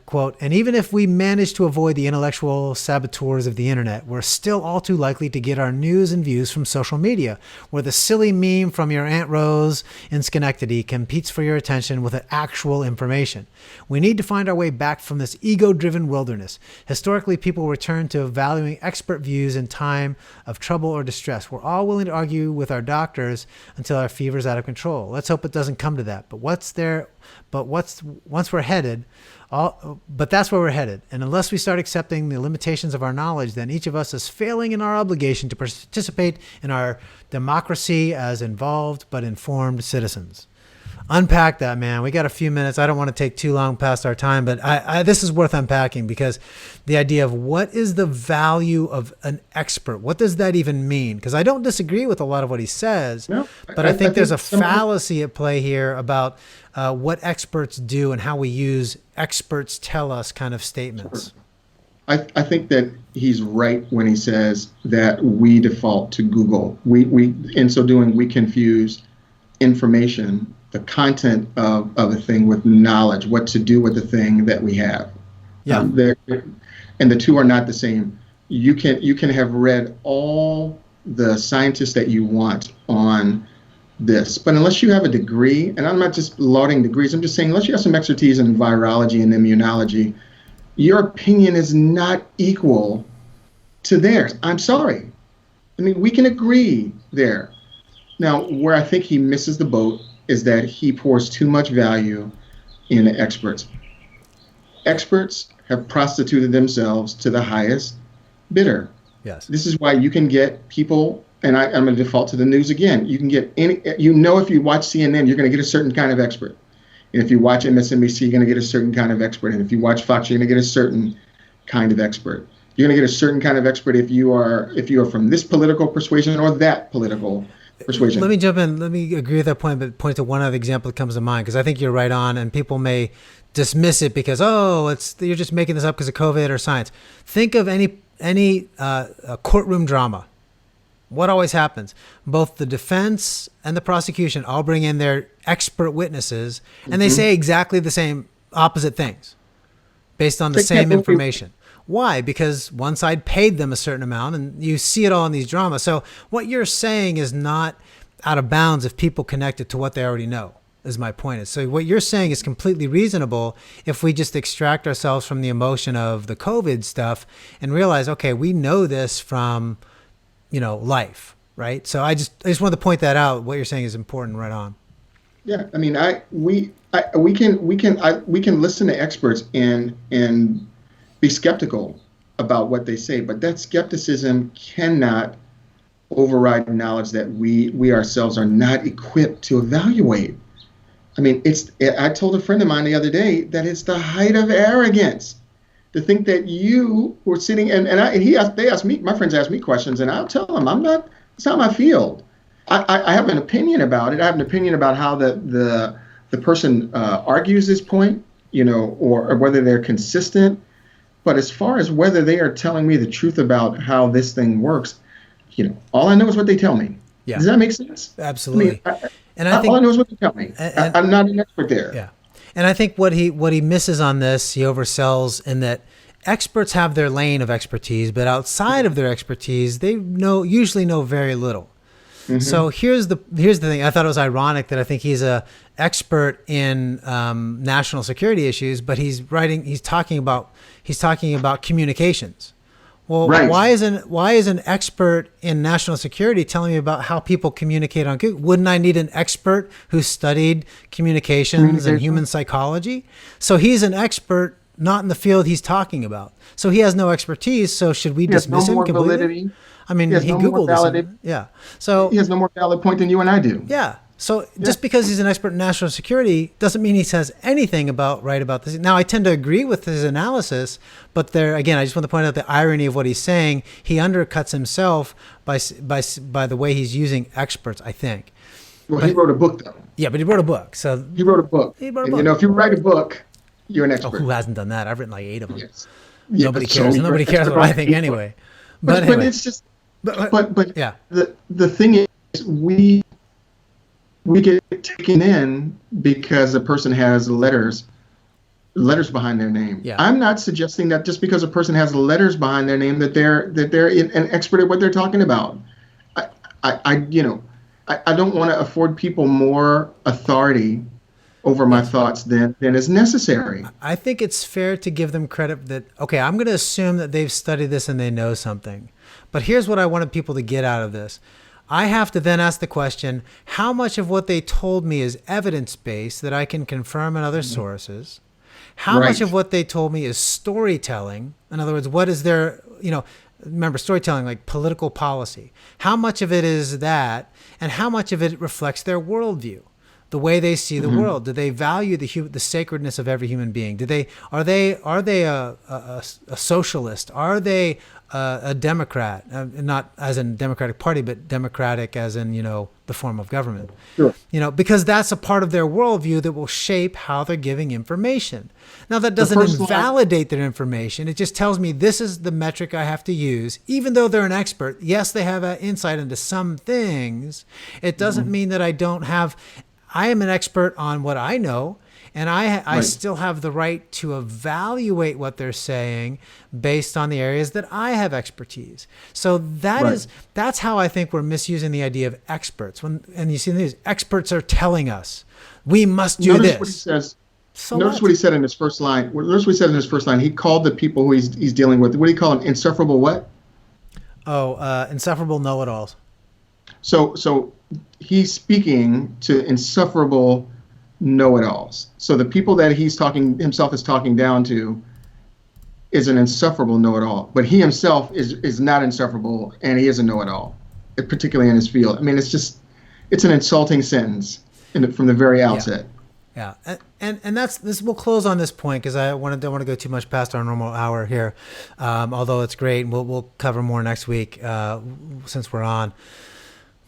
Quote, and even if we manage to avoid the intellectual saboteurs of the internet, we're still all too likely to get our news and views from social media, where the silly meme from your Aunt Rose in Schenectady competes for your attention with actual information. We need to find our way back from this ego-driven wilderness. Historically, people return to valuing expert views in time of trouble or distress. We're all willing to argue with our doctors until our fever's out of control. Let's hope it doesn't come to that. Once we're headed, but that's where we're headed. And unless we start accepting the limitations of our knowledge, then each of us is failing in our obligation to participate in our democracy as involved but informed citizens. Unpack that, man. We got a few minutes. I don't want to take too long past our time, but this is worth unpacking, because the idea of what is the value of an expert, what does that even mean? Because I don't disagree with a lot of what he says, but I think there's a fallacy at play here about what experts do and how we use experts tell us kind of statements. Sure. I think that he's right when he says that we default to Google. We in so doing, we confuse information, the content of a thing, with knowledge, what to do with the thing that we have. Yeah. And the two are not the same. You can have read all the scientists that you want on this, but unless you have a degree, and I'm not just lauding degrees, I'm just saying unless you have some expertise in virology and immunology, your opinion is not equal to theirs. I'm sorry. I mean, we can agree there. Now, where I think he misses the boat is that he pours too much value in experts. Experts have prostituted themselves to the highest bidder. Yes. This is why you can get people, and I'm going to default to the news again. You can get if you watch CNN, you're going to get a certain kind of expert. And if you watch MSNBC, you're going to get a certain kind of expert. And if you watch Fox, you're going to get a certain kind of expert. You're going to get a certain kind of expert if you are from this political persuasion or that political persuasion. Let me jump in. Let me agree with that point, but point to one other example that comes to mind, because I think you're right on, and people may dismiss it because, you're just making this up because of COVID or science. Think of any courtroom drama. What always happens? Both the defense and the prosecution all bring in their expert witnesses, and they say exactly the same opposite things based on the same information. Why? Because one side paid them a certain amount, and you see it all in these dramas. So what you're saying is not out of bounds if people connect it to what they already know, is my point. So what you're saying is completely reasonable if we just extract ourselves from the emotion of the COVID stuff and realize, okay, we know this from, life, right? So I just wanted to point that out. What you're saying is important, right on. Yeah, I mean, we can listen to experts and be skeptical about what they say, but that skepticism cannot override knowledge that we ourselves are not equipped to evaluate. I mean, I told a friend of mine the other day that it's the height of arrogance to think that you were sitting my friends ask me questions, and I'll tell them it's not my field. I have an opinion about it. I have an opinion about how the person argues this point, or whether they're consistent. But as far as whether they are telling me the truth about how this thing works, all I know is what they tell me. Yeah. Does that make sense? Absolutely. I think all I know is what they tell me. I'm not an expert there. Yeah. And I think what he misses on this, he oversells in that experts have their lane of expertise, but outside of their expertise, they usually know very little. Mm-hmm. So here's the thing. I thought it was ironic that I think he's a expert in national security issues, but he's talking about communications. Well, right. Why is an expert in national security telling me about how people communicate on Google? Wouldn't I need an expert who studied communications and human psychology? So he's an expert not in the field he's talking about. So he has no expertise. So should we dismiss him completely? Validity. I mean, he Googled this. Yeah. So he has no more valid point than you and I do. Yeah. So just because he's an expert in national security doesn't mean he says anything about this. Now, I tend to agree with his analysis, but again, I just want to point out the irony of what he's saying. He undercuts himself by the way he's using experts, I think. Well, he wrote a book, though. Yeah, but he wrote a book. So he wrote a book. If you write a book, you're an expert. Oh, who hasn't done that? I've written like 8 of them. Yes. Nobody cares. Nobody cares what I think anyway. But anyway. But it's just. But yeah. The thing is, we get taken in because a person has letters letters behind their name. Yeah. I'm not suggesting that just because a person has letters behind their name that they're an expert at what they're talking about. I don't want to afford people more authority over my Yes. thoughts than is necessary. I think it's fair to give them credit that, okay, I'm going to assume that they've studied this and they know something. But here's what I wanted people to get out of this. I have to then ask the question, how much of what they told me is evidence-based that I can confirm in other sources? How much of Right. what they told me is storytelling? In other words, what is their, remember storytelling like political policy. How much of it is that, and how much of it reflects their worldview? The way they see the world. Do they value the sacredness of every human being? Are they a socialist? Are they a Democrat? Not as in Democratic Party, but democratic as in the form of government. Sure. Because that's a part of their worldview that will shape how they're giving information. Now that doesn't first line- invalidate their information. It just tells me this is the metric I have to use. Even though they're an expert, yes, they have an insight into some things. It doesn't mean that I don't have. I am an expert on what I know, and I Right. still have the right to evaluate what they're saying based on the areas that I have expertise. So Right. that's how I think we're misusing the idea of experts. And you see these experts are telling us we must do Notice what he this. says. So Notice what he said in his first line. Notice what he said in his first line. He called the people who he's dealing with. What do you call them? Insufferable what? Insufferable know-it-alls. So he's speaking to insufferable know-it-alls. So the people that himself is talking down to is an insufferable know-it-all. But he himself is not insufferable, and he is a know-it-all, particularly in his field. I mean, it's an insulting sentence from the very outset. Yeah, and that's this. We'll close on this point because don't want to go too much past our normal hour here. Although it's great, we'll cover more next week since we're on.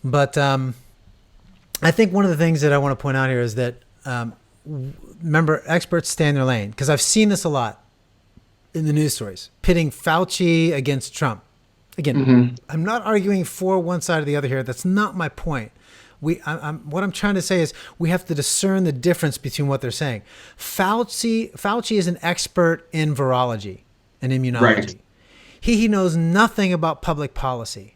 But I think one of the things that I want to point out here is that remember, experts stay in their lane, because I've seen this a lot in the news stories, pitting Fauci against Trump. Again, I'm not arguing for one side or the other here. That's not my point. What I'm trying to say is we have to discern the difference between what they're saying. Fauci is an expert in virology and immunology. Right. He knows nothing about public policy.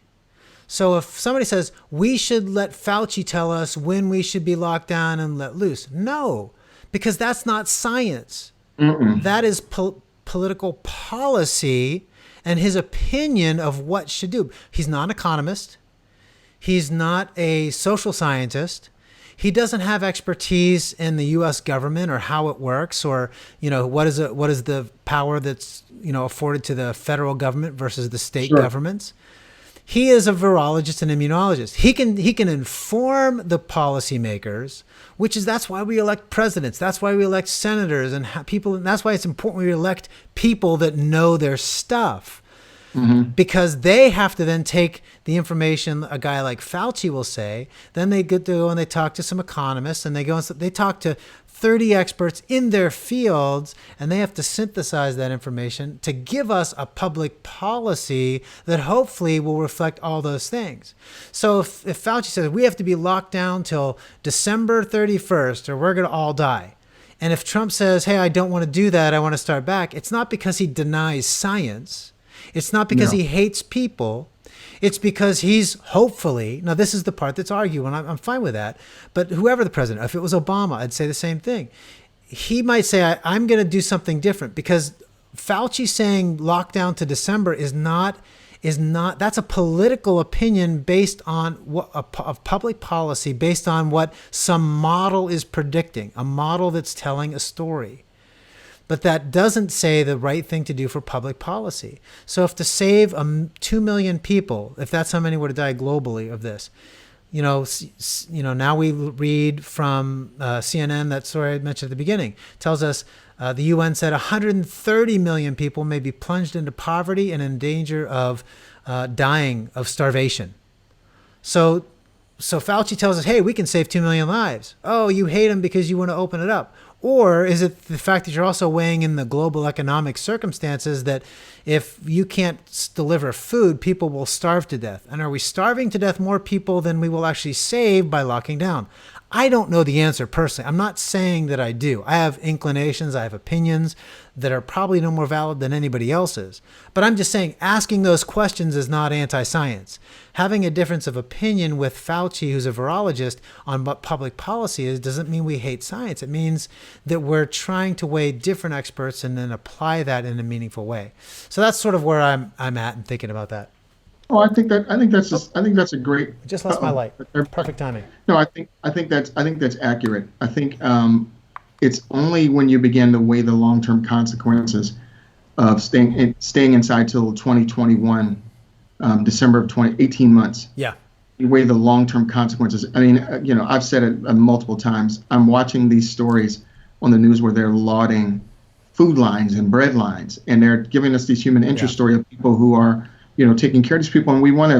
So if somebody says we should let Fauci tell us when we should be locked down and let loose, no, because that's not science. That is political policy and his opinion of what should do. He's not an economist. He's not a social scientist. He doesn't have expertise in the U.S. government or how it works, or what is the power that's afforded to the federal government versus the state governments. He is a virologist and immunologist. He can inform the policymakers, that's why we elect presidents. That's why we elect senators and people. And that's why it's important we elect people that know their stuff. Because they have to then take the information a guy like Fauci will say, then they go and they talk to some economists, and they talk to 30 experts in their fields, and they have to synthesize that information to give us a public policy that hopefully will reflect all those things. So if Fauci says we have to be locked down till December 31st or we're going to all die, and if Trump says, hey, I don't want to do that, I want to start back, it's not because he denies science. It's not because he hates people. It's because he's hopefully, now this is the part that's argued, and I'm fine with that, but whoever the president, if it was Obama, I'd say the same thing. He might say, I'm going to do something different, because Fauci saying lockdown to December is not, that's a political opinion based on of public policy, based on what some model is predicting, a model that's telling a story. But that doesn't say the right thing to do for public policy. So if to save 2 million people, if that's how many were to die globally of this, now we read from CNN, that story I mentioned at the beginning, tells us the UN said 130 million people may be plunged into poverty and in danger of dying of starvation. So Fauci tells us, hey, we can save 2 million lives. Oh, you hate him because you want to open it up. Or is it the fact that you're also weighing in the global economic circumstances that if you can't deliver food, people will starve to death? And are we starving to death more people than we will actually save by locking down? I don't know the answer personally. I'm not saying that I do. I have inclinations, I have opinions that are probably no more valid than anybody else's. But I'm just saying asking those questions is not anti-science. Having a difference of opinion with Fauci, who's a virologist, on what public policy is doesn't mean we hate science. It means that we're trying to weigh different experts and then apply that in a meaningful way. So that's sort of where I'm at and thinking about that. Oh, I think that's a great. Just lost my light. Perfect timing. No, I think that's accurate. I think it's only when you begin to weigh the long-term consequences of staying inside till 2021, December of 18 months. Yeah. You weigh the long-term consequences. I mean, I've said it multiple times. I'm watching these stories on the news where they're lauding food lines and bread lines, and they're giving us these human interest story of people who are, taking care of these people, and we want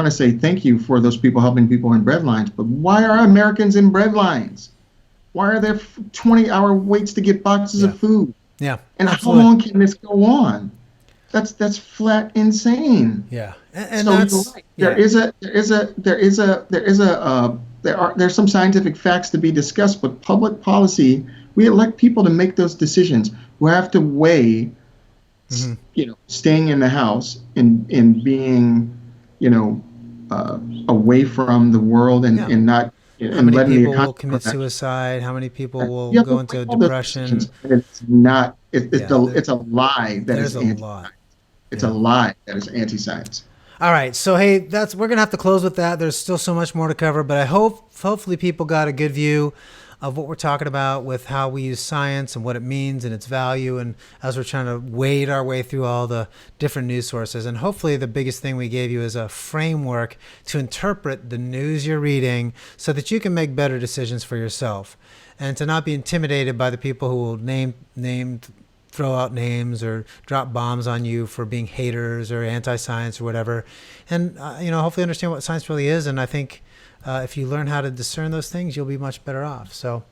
to say thank you for those people helping people in bread lines. But why are Americans in bread lines? Why are there 20-hour waits to get boxes of food? Yeah, and absolutely. How long can this go on? That's flat insane. Yeah, and so that's right. There's some scientific facts to be discussed, but public policy, we elect people to make those decisions who have to weigh. Staying in the house and being, away from the world and not. How many people will commit suicide? How many people will go into depression? It's not. It's a lie that is anti-science. It's a lie that is anti-science. All right, so hey, we're gonna have to close with that. There's still so much more to cover, but I hopefully people got a good view of what we're talking about with how we use science and what it means and its value, and as we're trying to wade our way through all the different news sources. And hopefully the biggest thing we gave you is a framework to interpret the news you're reading so that you can make better decisions for yourself and to not be intimidated by the people who will throw out names or drop bombs on you for being haters or anti-science or whatever. And hopefully understand what science really is. And I think if you learn how to discern those things, you'll be much better off. So,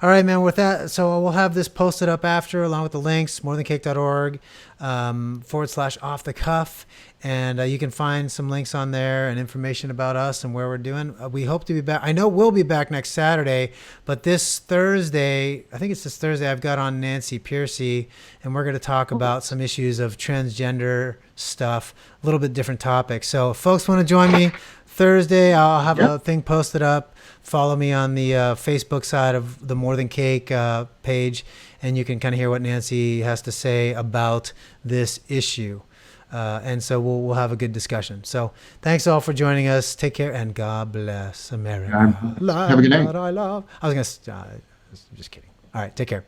all right, man, with that, so we'll have this posted up after, along with the links, morethancake.org /off the cuff. And you can find some links on there and information about us and where we're doing. We hope to be back. I know we'll be back next Saturday, but this Thursday, I've got on Nancy Piercy, and we're going to talk about some issues of transgender stuff, a little bit different topic. So if folks want to join me Thursday, I'll have a thing posted up. Follow me on the Facebook side of the More Than Cake page, and you can kind of hear what Nancy has to say about this issue. And so we'll have a good discussion. So thanks all for joining us. Take care, and God bless America. Have a good night. I was just kidding. All right, take care.